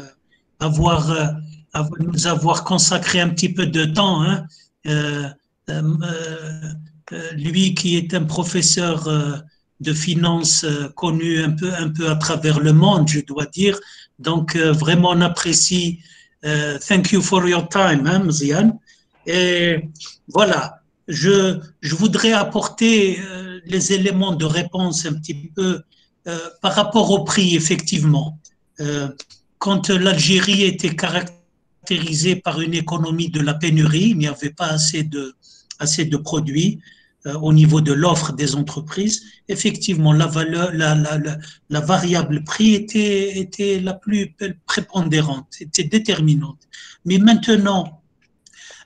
nous avoir consacré un petit peu de temps. Hein. Lui qui est un professeur de finance connu un peu à travers le monde, je dois dire. Donc, vraiment, on apprécie. Thank you for your time, hein, Mziane. Et voilà. Je voudrais apporter les éléments de réponse un petit peu par rapport au prix, effectivement. Quand l'Algérie était caractérisée par une économie de la pénurie, il n'y avait pas assez de produits au niveau de l'offre des entreprises. Effectivement, la variable prix était la plus prépondérante, était déterminante. Mais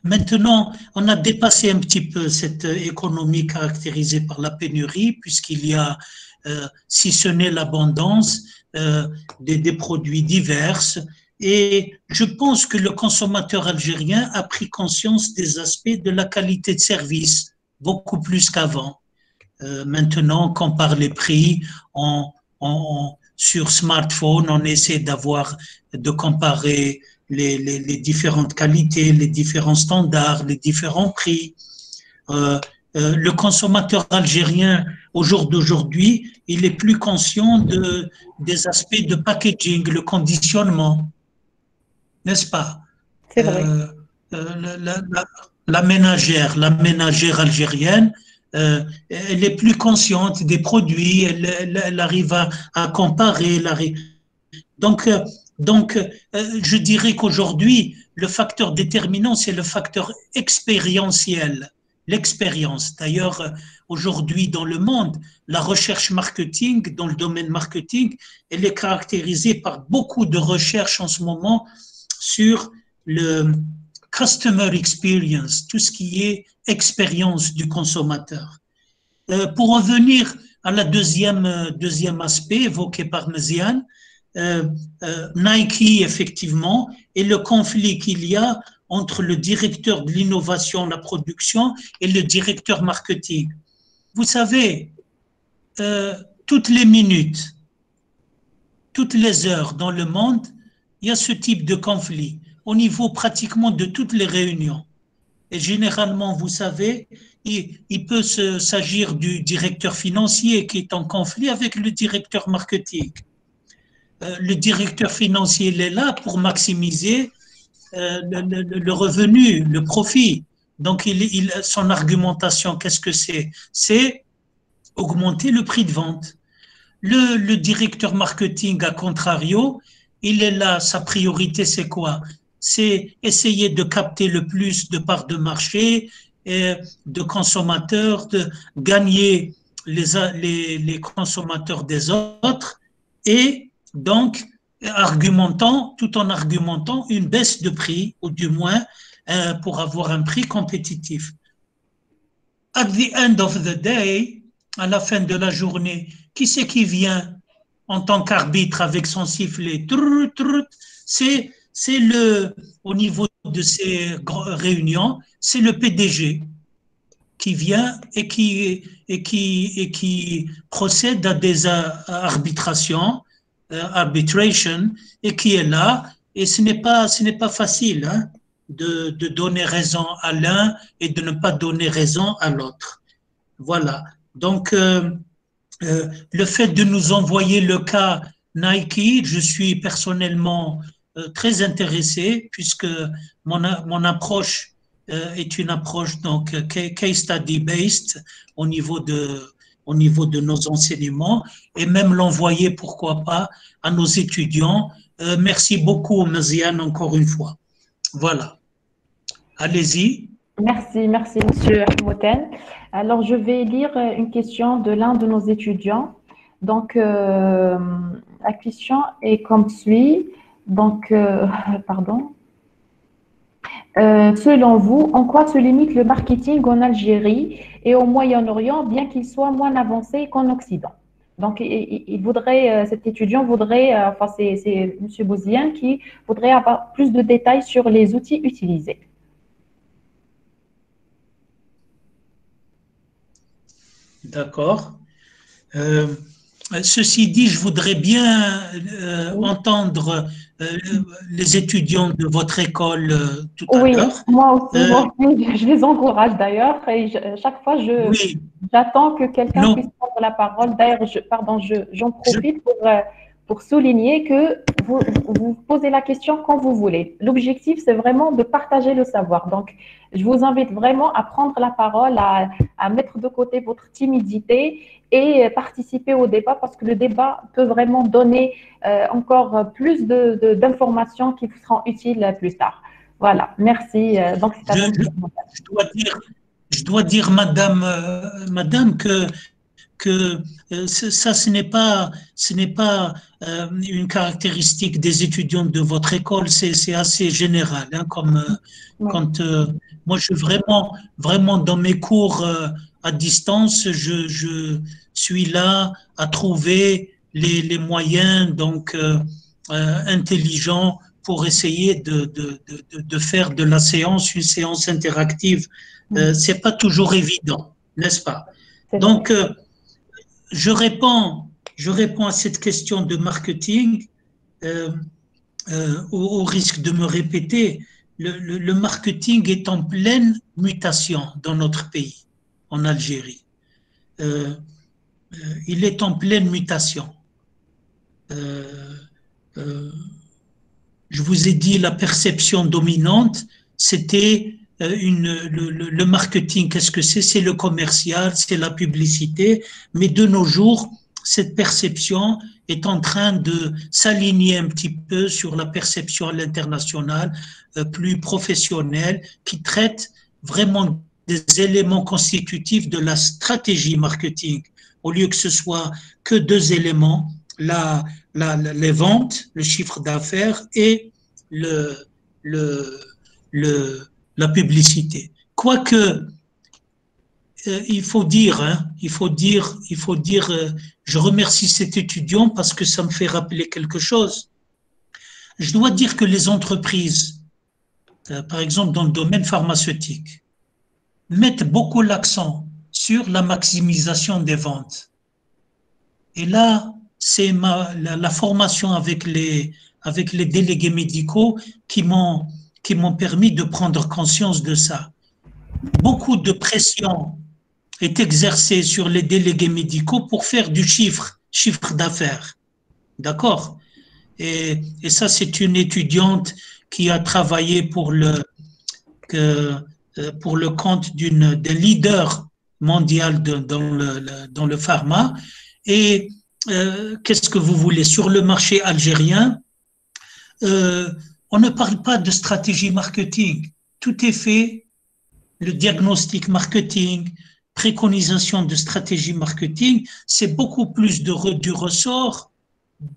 Maintenant, on a dépassé un petit peu cette économie caractérisée par la pénurie, puisqu'il y a, si ce n'est l'abondance, des produits divers. Et je pense que le consommateur algérien a pris conscience des aspects de la qualité de service, beaucoup plus qu'avant. Maintenant, on compare les prix sur smartphone, on essaie de comparer les différentes qualités, les différents standards, les différents prix. Le consommateur algérien, au jour d'aujourd'hui, il est plus conscient des aspects de packaging, le conditionnement, n'est-ce pas?
C'est vrai.
La ménagère algérienne, elle est plus consciente des produits, elle arrive à comparer. Donc, je dirais qu'aujourd'hui, le facteur déterminant, c'est le facteur expérientiel, l'expérience. D'ailleurs, aujourd'hui, dans le monde, la recherche marketing, dans le domaine marketing, elle est caractérisée par beaucoup de recherches en ce moment sur le customer experience, tout ce qui est expérience du consommateur. Pour revenir à la deuxième aspect évoqué par Mziane, Nike, effectivement, et le conflit qu'il y a entre le directeur de l'innovation, la production, et le directeur marketing. Vous savez, toutes les minutes, toutes les heures dans le monde, il y a ce type de conflit au niveau pratiquement de toutes les réunions. Et généralement, vous savez, il peut s'agir du directeur financier qui est en conflit avec le directeur marketing. Le directeur financier il est là pour maximiser le revenu, le profit. Donc, son argumentation, qu'est-ce que c'est? C'est augmenter le prix de vente. Le directeur marketing, à contrario, il est là, sa priorité, c'est quoi? C'est essayer de capter le plus de parts de marché, de consommateurs, de gagner les consommateurs des autres et donc tout en argumentant une baisse de prix, ou du moins pour avoir un prix compétitif. At the end of the day, à la fin de la journée, qui c'est qui vient en tant qu'arbitre avec son sifflet? C'est au niveau de ces réunions, c'est le PDG qui vient et qui procède à des arbitrations, arbitration, et qui est là. Et ce n'est pas facile hein, de donner raison à l'un et de ne pas donner raison à l'autre. Voilà. Donc, le fait de nous envoyer le cas Nike, je suis personnellement très intéressé puisque mon approche est une approche donc case study based au niveau de nos enseignements et même l'envoyer, pourquoi pas, à nos étudiants. Merci beaucoup, Mziane, encore une fois. Voilà. Allez-y.
Merci, Monsieur Hamoutan. Alors, je vais lire une question de l'un de nos étudiants. Donc, la question est comme suit. Donc, pardon. Selon vous, en quoi se limite le marketing en Algérie et au Moyen-Orient, bien qu'il soit moins avancé qu'en Occident? Donc, il voudrait, cet étudiant voudrait, enfin, c'est M. Bouziane qui voudrait avoir plus de détails sur les outils utilisés.
D'accord. Euh, Ceci dit, je voudrais bien
Oui.
entendre euh, les étudiants de votre école tout à
Oui,
l'heure.
moi aussi, je les encourage d'ailleurs. Et chaque fois,
Oui,
j'attends que quelqu'un
non,
puisse prendre la parole. D'ailleurs, j'en
je,
profite pour souligner que vous posez la question quand vous voulez. L'objectif, c'est vraiment de partager le savoir. Donc, je vous invite vraiment à prendre la parole, à mettre de côté votre timidité et participer au débat parce que le débat peut vraiment donner encore plus d'informations qui vous seront utiles plus tard. Voilà, merci. Donc, c'est à
je,
vous,
je-
monsieur.
je dois dire, madame, madame, que ça, ce n'est pas une caractéristique des étudiants de votre école, c'est assez général. Hein, comme
Oui,
quand moi, je suis vraiment dans mes cours à distance, je suis là à trouver les moyens donc intelligents pour essayer de faire de la séance une séance interactive. C'est pas toujours évident, n'est-ce pas?
c'est vrai.
Donc, je réponds, je réponds à cette question de marketing euh, au risque de me répéter. Le marketing est en pleine mutation dans notre pays, en Algérie. Euh, il est en pleine mutation. Euh, euh, je vous ai dit la perception dominante, c'était le marketing. Qu'est-ce que c'est? C'est le commercial, c'est la publicité. Mais de nos jours, cette perception est en train de s'aligner un petit peu sur la perception à l'international, plus professionnelle, qui traite vraiment des éléments constitutifs de la stratégie marketing, au lieu que ce soit que deux éléments, les ventes, le chiffre d'affaires et le, le, la publicité. Quoique, il faut dire, hein, je remercie cet étudiant parce que ça me fait rappeler quelque chose. Je dois dire que les entreprises, par exemple dans le domaine pharmaceutique, mettent beaucoup l'accent sur la maximisation des ventes. Et là, c'est la formation avec les délégués médicaux qui m'ont permis de prendre conscience de ça. Beaucoup de pression est exercée sur les délégués médicaux pour faire du chiffre d'affaires. D'accord? Et ça, c'est une étudiante qui a travaillé pour le compte d'un leader mondial dans le pharma. Et qu'est-ce que vous voulez? Sur le marché algérien, on ne parle pas de stratégie marketing. Tout est fait, le diagnostic marketing, préconisation de stratégie marketing, c'est beaucoup plus du ressort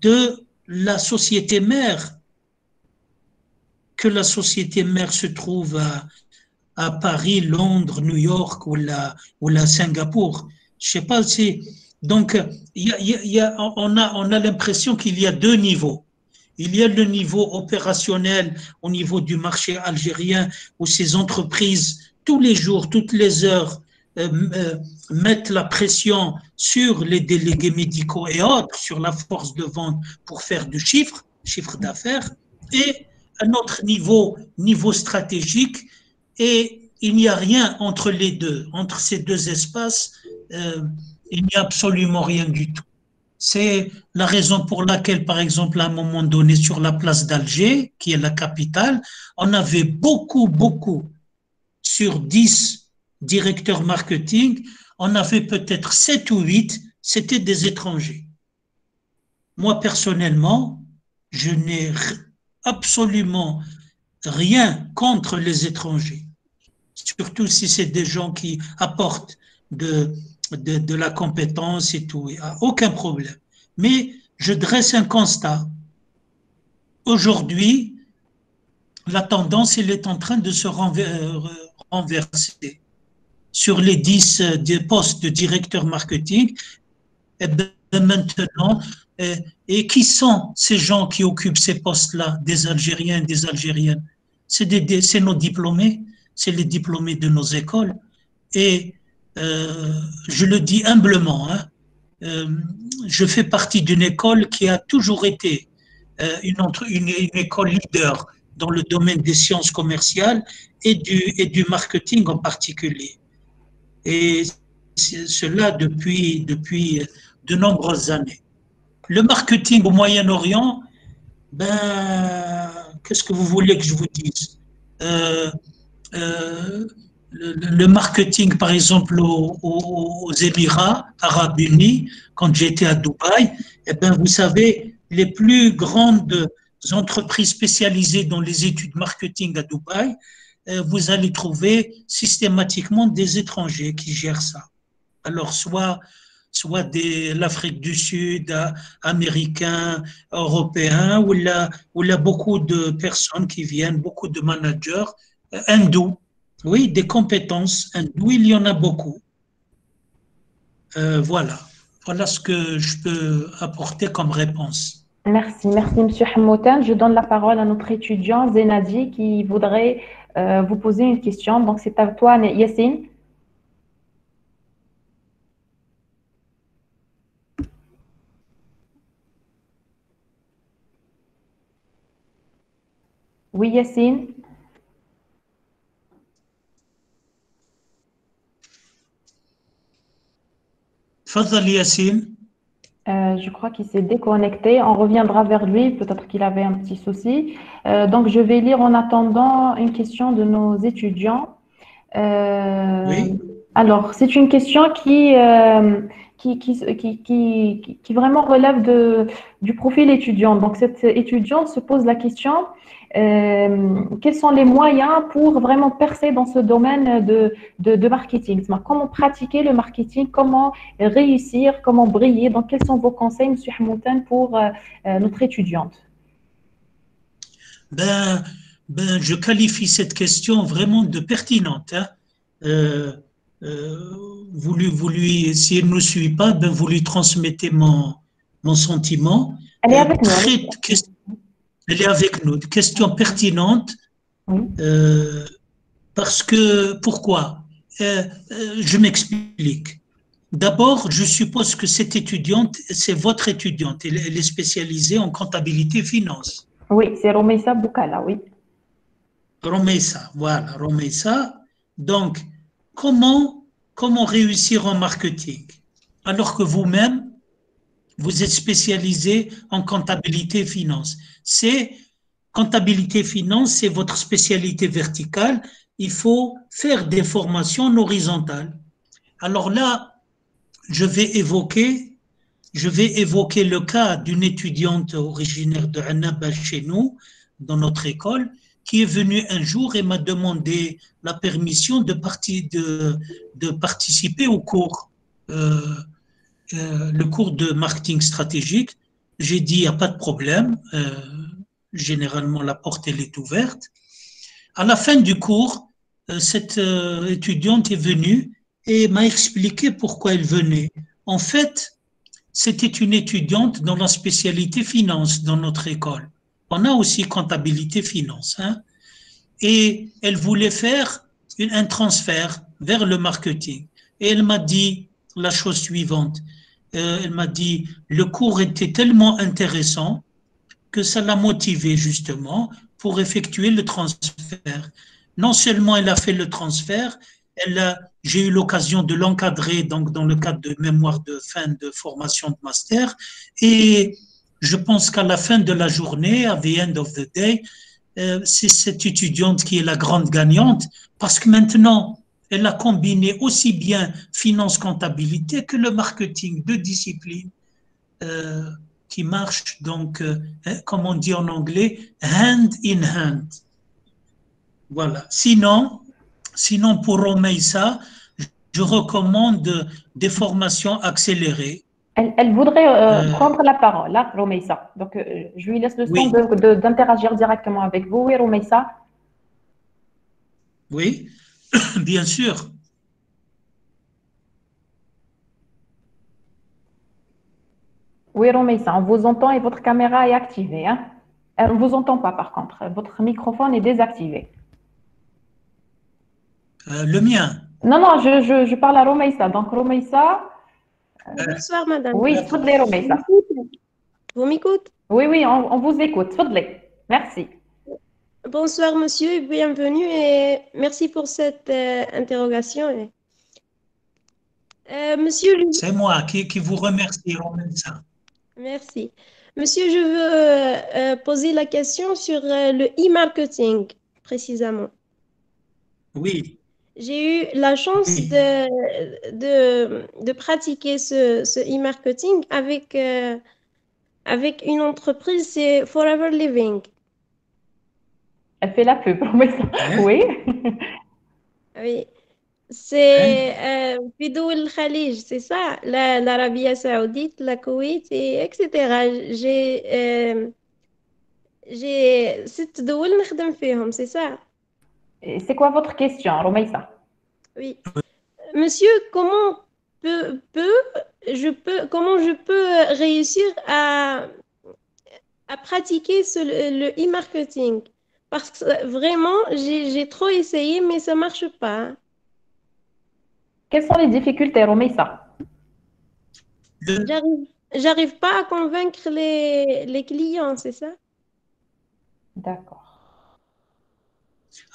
de la société mère, que la société mère se trouve à Paris, Londres, New York ou la Singapour. Je sais pas si. Donc, on a l'impression qu'il y a deux niveaux. Il y a le niveau opérationnel au niveau du marché algérien où ces entreprises, tous les jours, toutes les heures, mettent la pression sur les délégués médicaux et autres, sur la force de vente pour faire du chiffre d'affaires. Et un autre niveau stratégique, et il n'y a rien entre les deux, entre ces deux espaces, euh, il n'y a absolument rien du tout. C'est la raison pour laquelle, par exemple, à un moment donné, sur la place d'Alger, qui est la capitale, on avait beaucoup, sur 10 directeurs marketing, on avait peut-être 7 ou 8, c'était des étrangers. Moi, personnellement, je n'ai absolument rien contre les étrangers, surtout si c'est des gens qui apportent de la compétence et tout, aucun problème. Mais je dresse un constat. Aujourd'hui, la tendance, elle est en train de se renverser. Sur les 10 des postes de directeur marketing, et maintenant, et qui sont ces gens qui occupent ces postes-là, des Algériens et des Algériennes? C'est nos diplômés, c'est les diplômés de nos écoles. Et je le dis humblement, hein, je fais partie d'une école qui a toujours été une école leader dans le domaine des sciences commerciales et du marketing en particulier. Et cela depuis de nombreuses années. Le marketing au Moyen-Orient, ben, qu'est-ce que vous voulez que je vous dise? Euh, le marketing, par exemple, aux Émirats arabes unis, quand j'étais à Dubaï, eh ben, vous savez, les plus grandes entreprises spécialisées dans les études marketing à Dubaï, vous allez trouver systématiquement des étrangers qui gèrent ça. Alors, soit l'Afrique du Sud, américains, européens, ou là beaucoup de personnes qui viennent, beaucoup de managers hindous. Oui, des compétences hindoues, il y en a beaucoup. Voilà. Voilà ce que je peux apporter comme réponse.
Merci, merci Monsieur Hamoutan. Je donne la parole à notre étudiant Zenadi qui voudrait vous poser une question. Donc c'est à toi, Yassine. Oui, Yassine.
Fadhal Yassine.
Je crois qu'il s'est déconnecté. On reviendra vers lui. Peut-être qu'il avait un petit souci. Donc, je vais lire en attendant une question de nos étudiants.
Oui.
Alors, c'est une question qui vraiment relève du profil étudiant. Donc, cette étudiante se pose la question, quels sont les moyens pour vraiment percer dans ce domaine de marketing? Comment pratiquer le marketing? Comment réussir? Comment briller? Donc, quels sont vos conseils, M. Hamoutan, pour notre étudiante?
Je qualifie cette question vraiment de pertinente. Hein. Si elle ne nous suit pas, vous lui transmettez mon sentiment.
Elle est avec nous.
Elle est avec nous. Question pertinente.
Oui.
Parce que, pourquoi? Je m'explique. D'abord, je suppose que cette étudiante, c'est votre étudiante. Elle est spécialisée en comptabilité finance.
Oui, c'est Romeissa Boukala, oui.
Romeissa, voilà, Romeissa. Donc, comment réussir en marketing alors que vous-même, vous êtes spécialisé en comptabilité finance? Comptabilité finance, c'est votre spécialité verticale. Il faut faire des formations horizontales. Alors là, je vais évoquer le cas d'une étudiante originaire de Annaba chez nous, dans notre école, qui est venue un jour et m'a demandé la permission de participer au cours, le cours de marketing stratégique. J'ai dit, il n'y a pas de problème. Généralement, la porte, elle est ouverte. À la fin du cours, cette étudiante est venue et m'a expliqué pourquoi elle venait. En fait, c'était une étudiante dans la spécialité finance dans notre école. On a aussi comptabilité finance. Hein, et elle voulait faire un transfert vers le marketing. Et elle m'a dit la chose suivante. Elle m'a dit, le cours était tellement intéressant que ça l'a motivée justement pour effectuer le transfert. Non seulement elle a fait le transfert, j'ai eu l'occasion de l'encadrer donc dans le cadre de mémoire de fin de formation de master, et je pense qu'à la fin de la journée, at the end of the day, c'est cette étudiante qui est la grande gagnante parce que maintenant, elle a combiné aussi bien finance comptabilité que le marketing, deux disciplines qui marchent donc, comme on dit en anglais, hand in hand. Voilà. Sinon pour Romeissa, je recommande des formations accélérées.
Elle voudrait prendre la parole, là, Romeissa. Donc, je lui laisse le
Oui,
temps d'interagir directement avec vous. Oui, Romeissa.
oui, bien sûr.
Oui, Romeissa, on vous entend et votre caméra est activée. Hein. On ne vous entend pas, par contre. Votre microphone est désactivé.
Le mien.
Non, non, je parle à Romeissa. Donc, Romeissa,
Bonsoir, madame.
oui,
D'accord.
tfadli, Romeissa.
Vous m'écoutez?
Oui, oui, on vous écoute. Tfadli. Merci.
Bonsoir, monsieur, et bienvenue et merci pour cette interrogation. Monsieur,
C'est moi qui vous remercie, Romain.
merci. Monsieur, je veux poser la question sur le e-marketing, précisément.
Oui,
J'ai eu la chance
oui.
de pratiquer ce e-marketing avec une entreprise, c'est Forever Living.
Elle fait la pub, Romeissa.
Hein,
Oui.
Oui.
hein.
C'est في دول الخليج, c'est ça, l'Arabie Saoudite, la Koweït, et etc. J'ai 6 دول نخدم فيهم, c'est ça.
Et c'est quoi votre question, Romeissa?
Oui. Monsieur, comment je peux réussir à pratiquer le e-marketing? Parce que vraiment, j'ai trop essayé, mais ça marche pas.
Quelles sont les difficultés, Romeissa?
Le-
J'arrive pas à convaincre les clients, c'est ça?
D'accord.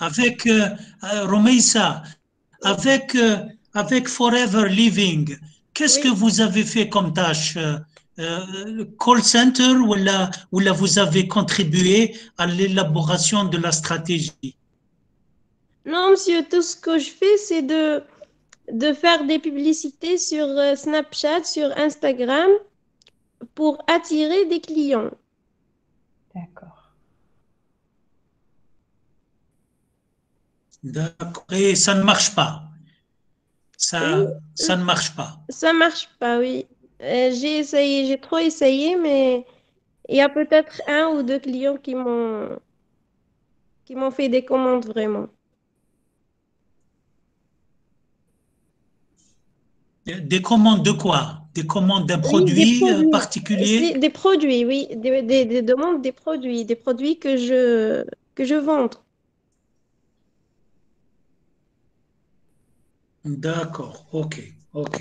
avec Romeissa,
Oui.
avec Forever Living, qu'est-ce que
Oui.
vous avez fait comme tâche? Call center ou là vous avez contribué à l'élaboration de la stratégie?
Non, monsieur, tout ce que je fais, c'est de faire des publicités sur Snapchat, sur Instagram, pour attirer des clients.
D'accord.
D'accord. Et ça ne marche pas.
Oui,
Ça ne marche pas.
ça marche pas, oui. J'ai essayé, j'ai trop essayé, mais il y a peut-être 1 ou 2 clients qui m'ont fait des commandes vraiment.
Des commandes de quoi? Des commandes d'un
Oui, des
produit
produits.
particulier?
C'est des produits, oui. Des demandes, des produits que je vends.
D'accord, ok, ok,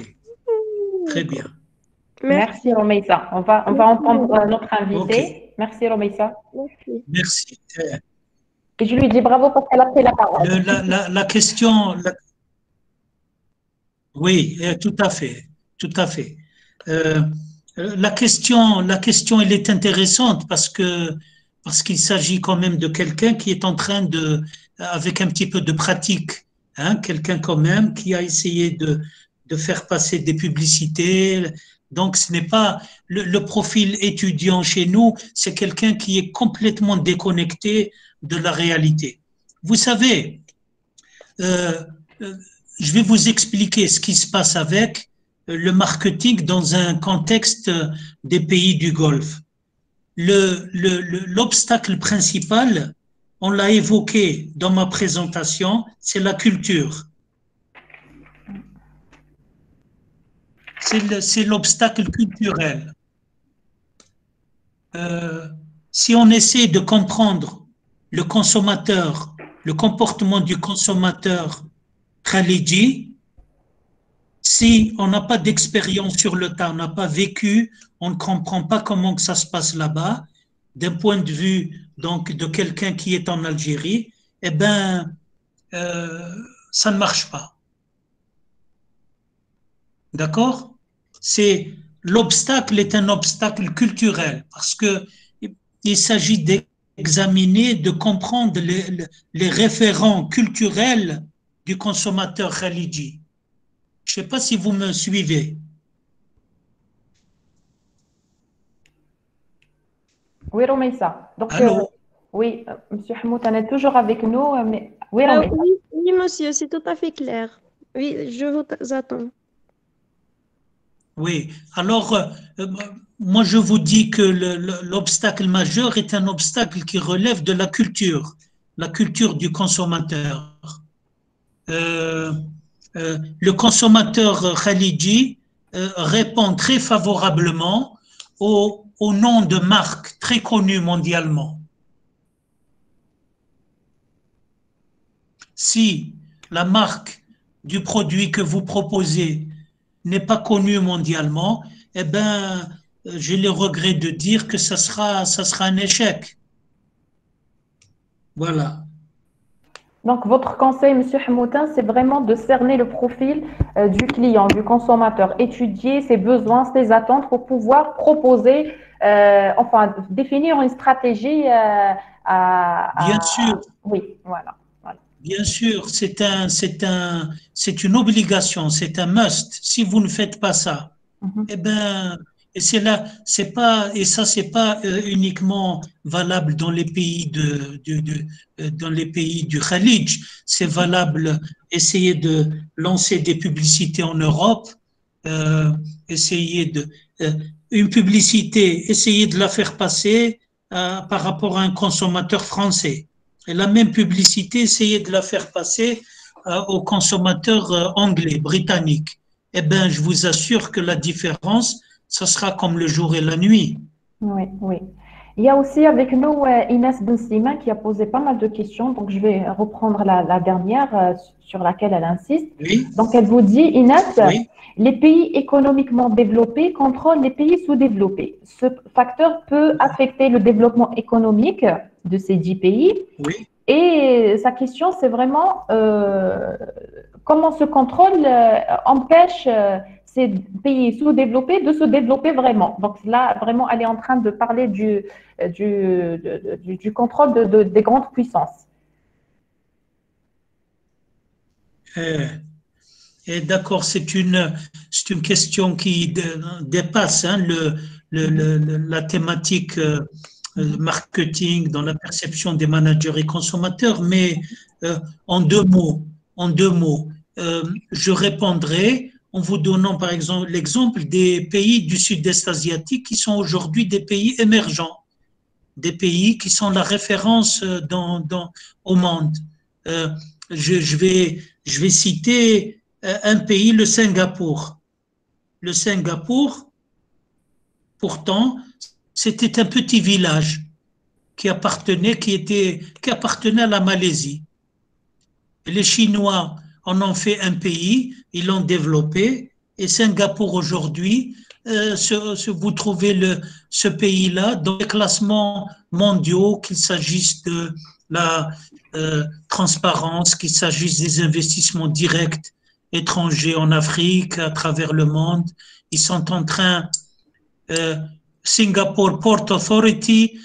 très bien.
Merci.
Merci, Romeissa. On va
Merci,
entendre
madame.
notre
Ok,
invité. Merci, Romeissa.
Merci.
merci.
Et je lui dis bravo parce qu'elle a pris la parole.
La question, oui, tout à fait, tout à fait. Euh, la question, elle est intéressante parce qu'il s'agit quand même de quelqu'un qui est en train avec un petit peu de pratique, hein, quelqu'un quand même qui a essayé de faire passer des publicités. Donc, ce n'est pas le profil étudiant chez nous, c'est quelqu'un qui est complètement déconnecté de la réalité. Vous savez, euh, euh, je vais vous expliquer ce qui se passe avec le marketing dans un contexte des pays du Golfe. L'obstacle principal, on l'a évoqué dans ma présentation, c'est la culture. C'est l'obstacle culturel. Si on essaie de comprendre le consommateur, le comportement du consommateur khalidji, si on n'a pas d'expérience sur le tas, on n'a pas vécu, on ne comprend pas comment que ça se passe là-bas, d'un point de vue donc de quelqu'un qui est en Algérie, eh ben, ça ne marche pas. D'accord? C'est l'obstacle est un obstacle culturel parce que il s'agit d'examiner, de comprendre les référents culturels du consommateur khalidji. Je ne sais pas si vous me suivez.
Oui, Romeissa. Donc,
Allô?
oui, Monsieur Hamoud, on est toujours avec nous. Mais... Oui, Romeissa.
Oui, oui, monsieur, c'est tout à fait clair. Oui, je vous attends.
Oui. Alors, moi, je vous dis que l'obstacle majeur est un obstacle qui relève de la culture du consommateur. Euh, le consommateur khalidji répond très favorablement au nom de marques très connues mondialement. Si la marque du produit que vous proposez n'est pas connue mondialement, eh ben, j'ai le regret de dire que ça sera un échec. Voilà.
Donc, votre conseil, Monsieur Hamoutin, c'est vraiment de cerner le profil du client, du consommateur, étudier ses besoins, ses attentes pour pouvoir proposer, enfin, définir une stratégie
Bien sûr,
Oui, voilà. Voilà.
bien sûr, c'est une obligation, c'est un must. Si vous ne faites pas ça,
Mhm.
eh ben, et c'est là, c'est pas, et ça, c'est pas uniquement valable dans les pays dans les pays du Khalidj. C'est valable. Essayer de lancer des publicités en Europe, euh, essayer de une publicité, essayer de la faire passer par rapport à un consommateur français. Et la même publicité, essayer de la faire passer aux consommateurs anglais, britanniques. Eh bien, je vous assure que la différence, ce sera comme le jour et la nuit.
Oui, oui. Il y a aussi avec nous Inès Benslima qui a posé pas mal de questions. Donc, je vais reprendre la dernière sur laquelle elle insiste.
Oui,
Donc, elle vous dit, Inès,
oui,
les pays économiquement développés contrôlent les pays sous-développés. Ce facteur peut affecter le développement économique de ces 10 pays.
oui.
Et sa question, c'est vraiment comment ce contrôle empêche ces pays sous-développés de se développer vraiment. Donc là, vraiment, elle est en train de parler du contrôle des grandes puissances.
Euh, et d'accord, c'est une question qui dépasse hein, la thématique marketing dans la perception des managers et consommateurs, mais euh, en deux mots, en deux mots, je répondrai en vous donnant par exemple l'exemple des pays du sud-est asiatique qui sont aujourd'hui des pays émergents, des pays qui sont la référence au monde. Euh, je vais citer un pays, le Singapour. Le Singapour, pourtant, c'était un petit village qui appartenait à la Malaisie. Et les Chinois en ont fait un pays, ils l'ont développé, et Singapour aujourd'hui, vous trouvez ce pays-là dans les classements mondiaux, qu'il s'agisse de la transparence, qu'il s'agisse des investissements directs étrangers en Afrique, à travers le monde. Ils sont en train, euh, Singapore Port Authority,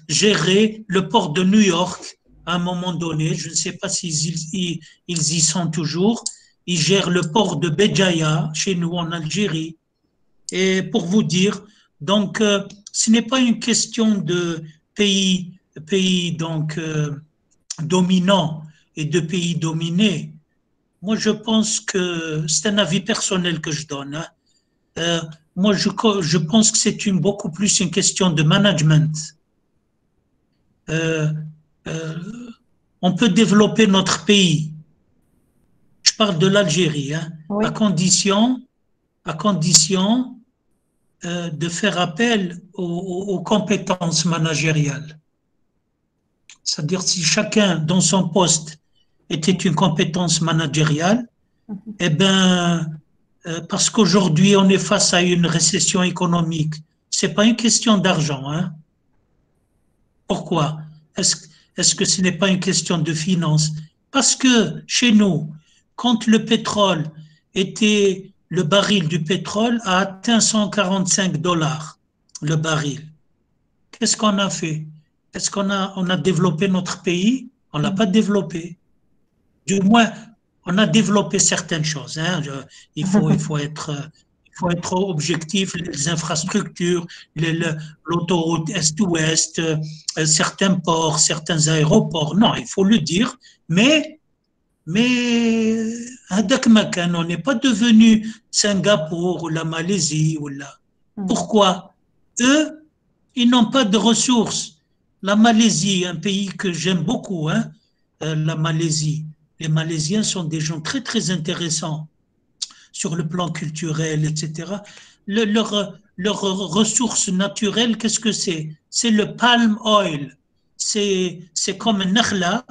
gérer le port de New York à un moment donné. Je ne sais pas s'ils y sont toujours. Ils gèrent le port de Béjaïa, chez nous en Algérie. Et pour vous dire, donc, ce n'est pas une question de pays donc, dominants et de pays dominés. Moi, je pense que c'est un avis personnel que je donne. Hein. Moi, je pense que c'est beaucoup plus une question de management. Euh, euh, on peut développer notre pays. Je parle de l'Algérie, hein,
Oui.
à condition de faire appel aux compétences managériales. C'est-à-dire si chacun dans son poste était une compétence managériale, eh bien, parce qu'aujourd'hui on est face à une récession économique. C'est pas une question d'argent, hein. Pourquoi? Est-ce que ce n'est pas une question de finance? Parce que chez nous, quand le pétrole était, le baril du pétrole a atteint 145 $ le baril. Qu'est-ce qu'on a fait? Est-ce on a développé notre pays? On ne l'a pas développé. Du moins, on a développé certaines choses. Hein. Il faut être objectif, les infrastructures, l'autoroute est-ouest, certains ports, certains aéroports. Non, il faut le dire, mais Mais on n'est pas devenu Singapour ou la Malaisie. Pourquoi? Eux, ils n'ont pas de ressources. La Malaisie, un pays que j'aime beaucoup, hein, la Malaisie. Les Malaisiens sont des gens très, très intéressants sur le plan culturel, etc. Leur ressource naturelle, qu'est-ce que c'est? C'est le palm oil. C'est comme un nakhla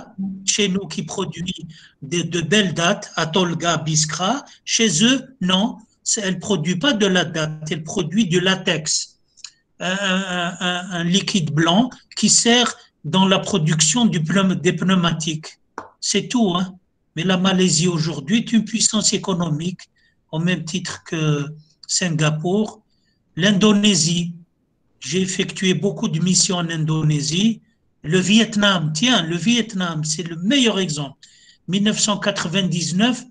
chez nous qui produit de belles dattes, à Tolga, Biskra. Chez eux, non, elle ne produit pas de la date, elle produit du latex, un liquide blanc qui sert dans la production des pneumatiques. C'est tout, hein. Mais la Malaisie aujourd'hui est une puissance économique au même titre que Singapour. L'Indonésie, j'ai effectué beaucoup de missions en Indonésie. Le Vietnam, tiens, le Vietnam, c'est le meilleur exemple. 1999,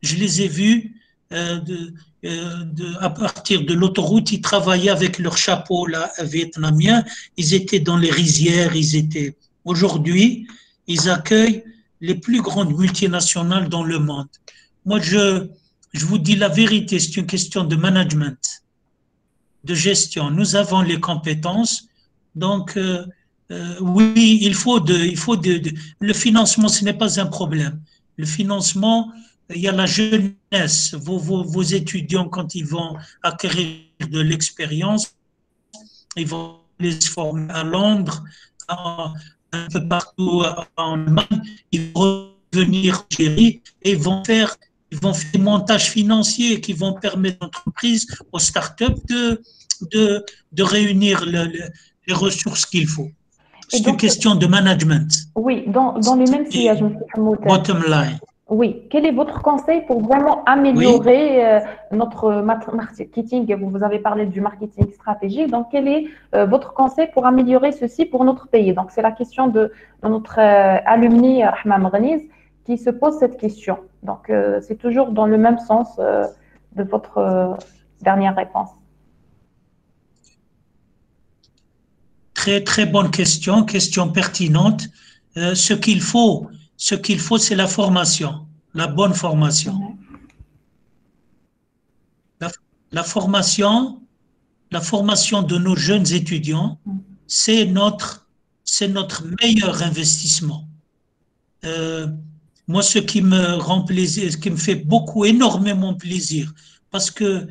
je les ai vus à partir de l'autoroute, ils travaillaient avec leur chapeau là, vietnamien. Ils étaient dans les rizières, Aujourd'hui, ils accueillent les plus grandes multinationales dans le monde. Moi, je vous dis la vérité, c'est une question de management, de gestion. Nous avons les compétences, donc oui, il faut le financement, ce n'est pas un problème. Le financement, il y a la jeunesse, vos étudiants, quand ils vont acquérir de l'expérience, ils vont les former à Londres, un peu partout en Allemagne, ils vont revenir en Algérie et ils vont faire des montages financiers qui vont permettre aux entreprises, aux startups de réunir les ressources qu'il faut. C'est une question de management.
Oui, dans le même sillage, M. Hamoud.
Bottom line.
Oui, quel est votre conseil pour vraiment améliorer notre marketing? Vous avez parlé du marketing stratégique, donc quel est votre conseil pour améliorer ceci pour notre pays? Donc c'est la question de notre alumni Rahma Mghaniz qui se pose cette question. Donc c'est toujours dans le même sens de votre dernière réponse.
Très, très bonne question pertinente. Ce qu'il faut, c'est la formation, la bonne formation. La formation de nos jeunes étudiants, c'est notre meilleur investissement. Moi, ce qui me rend plaisir, ce qui me fait énormément plaisir, parce que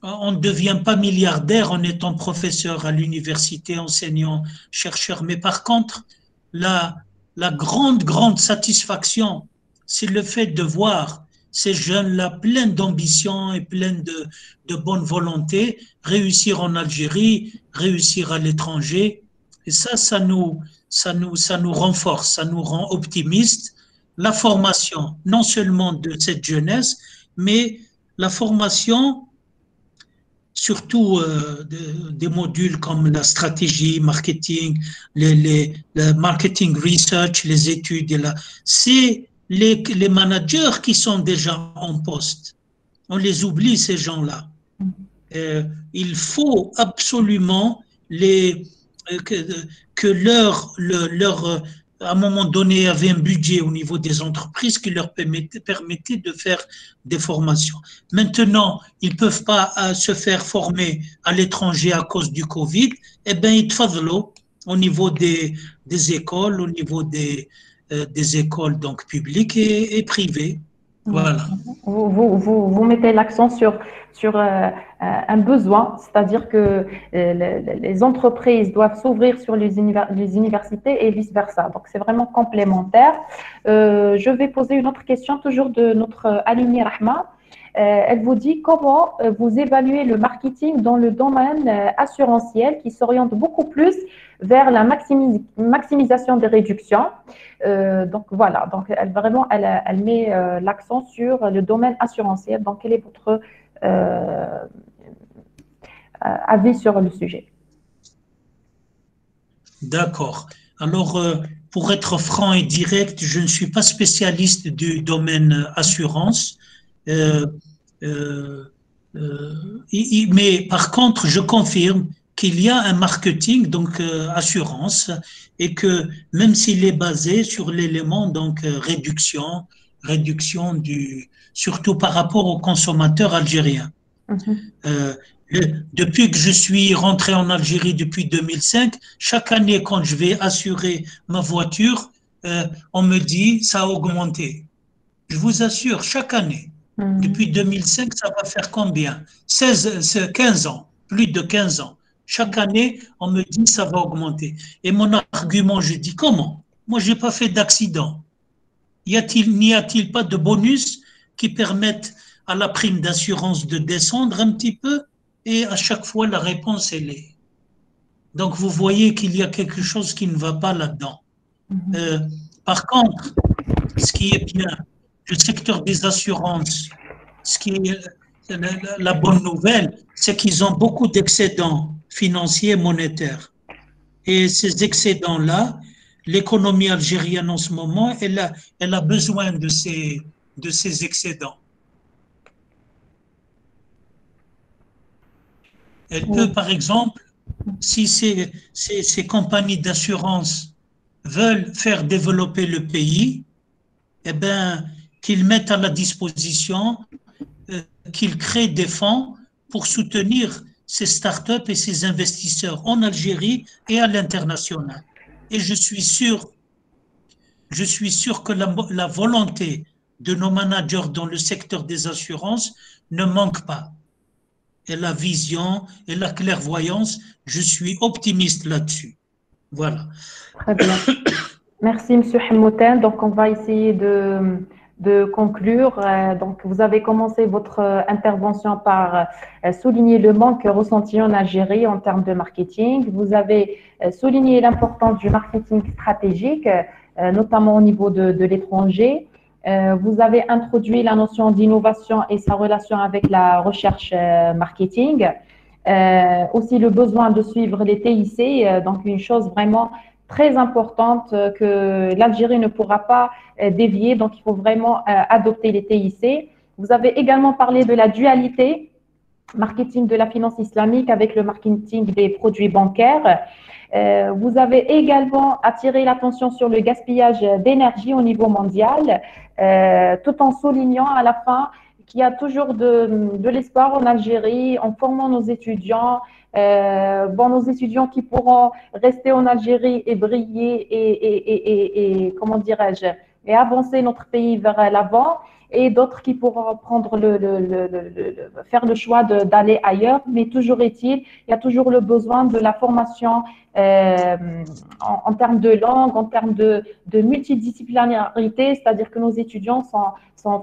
on ne devient pas milliardaire en étant professeur à l'université, enseignant, chercheur. Mais par contre, la grande satisfaction, c'est le fait de voir ces jeunes-là pleins d'ambition et pleins de bonne volonté réussir en Algérie, réussir à l'étranger. Et ça nous renforce, ça nous rend optimistes. La formation, non seulement de cette jeunesse, mais la formation surtout des modules comme la stratégie, marketing, le marketing research, les études. C'est les managers qui sont déjà en poste. On les oublie, ces gens-là. Il faut absolument que à un moment donné, avait un budget au niveau des entreprises qui leur permettait de faire des formations. Maintenant, ils ne peuvent pas se faire former à l'étranger à cause du Covid. Eh bien, ils tfadlou au niveau des écoles, au niveau des écoles donc publiques et privées. Voilà.
Vous mettez l'accent sur un besoin, c'est-à-dire que les entreprises doivent s'ouvrir sur les universités et vice-versa. Donc, c'est vraiment complémentaire. Je vais poser une autre question, toujours de notre alumni Rahma. Elle vous dit comment vous évaluez le marketing dans le domaine assurantiel qui s'oriente beaucoup plus vers la maximisation des réductions. Donc voilà, donc elle met l'accent sur le domaine assurantiel. Donc quel est votre avis sur le sujet?
D'accord. Alors, pour être franc et direct, je ne suis pas spécialiste du domaine assurance. Mais par contre, je confirme qu'il y a un marketing, donc assurance, et que même s'il est basé sur l'élément donc réduction surtout par rapport aux consommateurs algériens. Euh, Depuis que je suis rentré en Algérie depuis 2005, chaque année quand je vais assurer ma voiture, on me dit ça a augmenté. Je vous assure, chaque année, depuis 2005, ça va faire combien? 15 ans, plus de 15 ans. Chaque année, on me dit ça va augmenter. Et mon argument, je dis comment? Moi, je n'ai pas fait d'accident. N'y a-t-il pas de bonus qui permettent à la prime d'assurance de descendre un petit peu? Et à chaque fois, la réponse, elle est. Donc, vous voyez qu'il y a quelque chose qui ne va pas là-dedans. Par contre, ce qui est bien, le secteur des assurances, ce qui est la bonne nouvelle, c'est qu'ils ont beaucoup d'excédents financiers et monétaires. Et ces excédents-là, l'économie algérienne en ce moment, elle a besoin de ces excédents. Elle peut, par exemple, si ces compagnies d'assurance veulent faire développer le pays, eh bien, qu'ils mettent à la disposition, qu'ils créent des fonds pour soutenir ces startups et ces investisseurs en Algérie et à l'international. Et je suis sûr que la volonté de nos managers dans le secteur des assurances ne manque pas. Et la vision et la clairvoyance, je suis optimiste là-dessus. Voilà.
Très bien. Merci, Monsieur Hamouten. Donc, on va essayer de conclure. Donc, vous avez commencé votre intervention par souligner le manque ressenti en Algérie en termes de marketing. Vous avez souligné l'importance du marketing stratégique, notamment au niveau de l'étranger. Vous avez introduit la notion d'innovation et sa relation avec la recherche marketing. Aussi le besoin de suivre les TIC, donc une chose vraiment très importante que l'Algérie ne pourra pas dévier, donc il faut vraiment adopter les TIC. Vous avez également parlé de la dualité marketing de la finance islamique avec le marketing des produits bancaires. Vous avez également attiré l'attention sur le gaspillage d'énergie au niveau mondial, tout en soulignant à la fin qu'il y a toujours de l'espoir en Algérie en formant nos étudiants, nos étudiants qui pourront rester en Algérie et briller et comment dirais-je, et avancer notre pays vers l'avant, et d'autres qui pourront prendre faire le choix d'aller ailleurs. Mais toujours est-il, il y a toujours le besoin de la formation en termes de langue, en termes de multidisciplinarité, c'est-à-dire que nos étudiants sont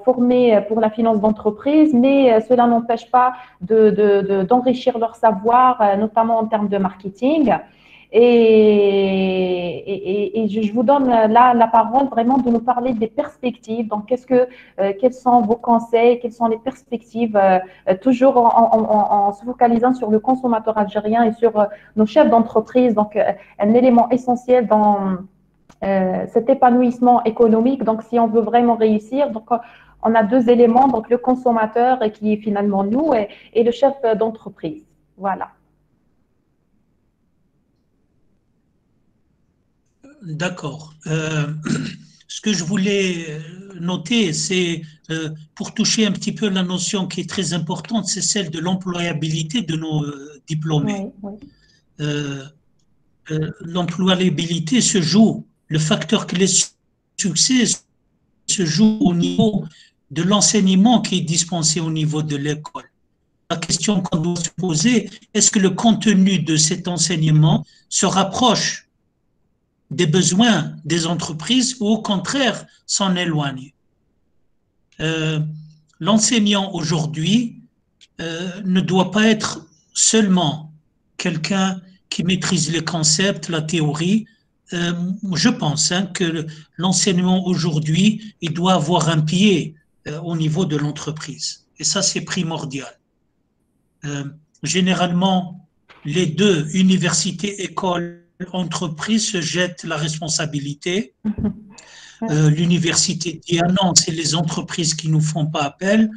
formés pour la finance d'entreprise, mais cela n'empêche pas d'enrichir leur savoir, notamment en termes de marketing. Et je vous donne là la parole vraiment de nous parler des perspectives. Donc, quels sont vos conseils, quelles sont les perspectives, toujours en se focalisant sur le consommateur algérien et sur nos chefs d'entreprise. Donc, un élément essentiel dans cet épanouissement économique. Donc, si on veut vraiment réussir, donc on a deux éléments, donc le consommateur qui est finalement nous et le chef d'entreprise. Voilà.
D'accord. Ce que je voulais noter, c'est pour toucher un petit peu la notion qui est très importante, c'est celle de l'employabilité de nos diplômés.
Oui.
L'employabilité se joue, le facteur clé de succès se joue au niveau de l'enseignement qui est dispensé au niveau de l'école. La question qu'on doit se poser, est-ce que le contenu de cet enseignement se rapproche des besoins des entreprises ou au contraire s'en éloigne? L'enseignant aujourd'hui ne doit pas être seulement quelqu'un qui maîtrise les concepts, la théorie. Je pense que l'enseignement aujourd'hui, il doit avoir un pied au niveau de l'entreprise. Et ça, c'est primordial. Généralement, les deux, université, école, entreprise, se jettent la responsabilité. L'université dit ah non, c'est les entreprises qui ne nous font pas appel.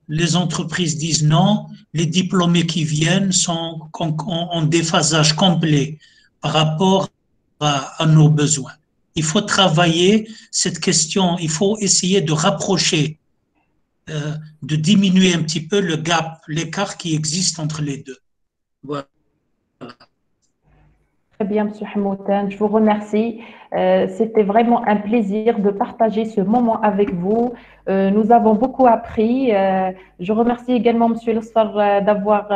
les entreprises disent non, les diplômés qui viennent sont en déphasage complet par rapport à nos besoins. Il faut travailler cette question, il faut essayer de rapprocher, de diminuer un petit peu le gap, l'écart qui existe entre les deux. Voilà.
Très bien, Monsieur Hamoutan, je vous remercie. C'était vraiment un plaisir de partager ce moment avec vous. Nous avons beaucoup appris. Je remercie également Monsieur Losfar d'avoir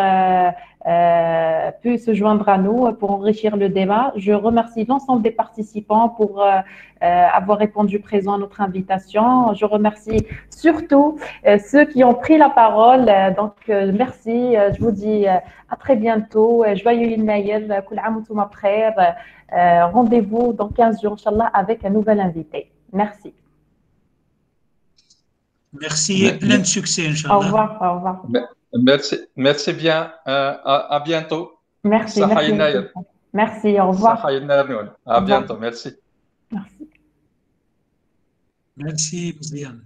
pu se joindre à nous pour enrichir le débat. Je remercie l'ensemble des participants pour avoir répondu présent à notre invitation. Je remercie surtout ceux qui ont pris la parole. Merci. Je vous dis à très bientôt. Joyeux Noël. Kul aam wa antum bkhair. Rendez-vous dans 15 jours, Inch'Allah, avec un nouvel invité. Merci.
Merci et plein de succès,
Au
Inch'Allah.
revoir. Au revoir.
Merci bien. À bientôt.
Merci.
Saha
Merci.
Ynayer.
Merci. Au revoir.
Saha Ynayer. À bientôt. Merci.
Merci.
Merci, Mouziane.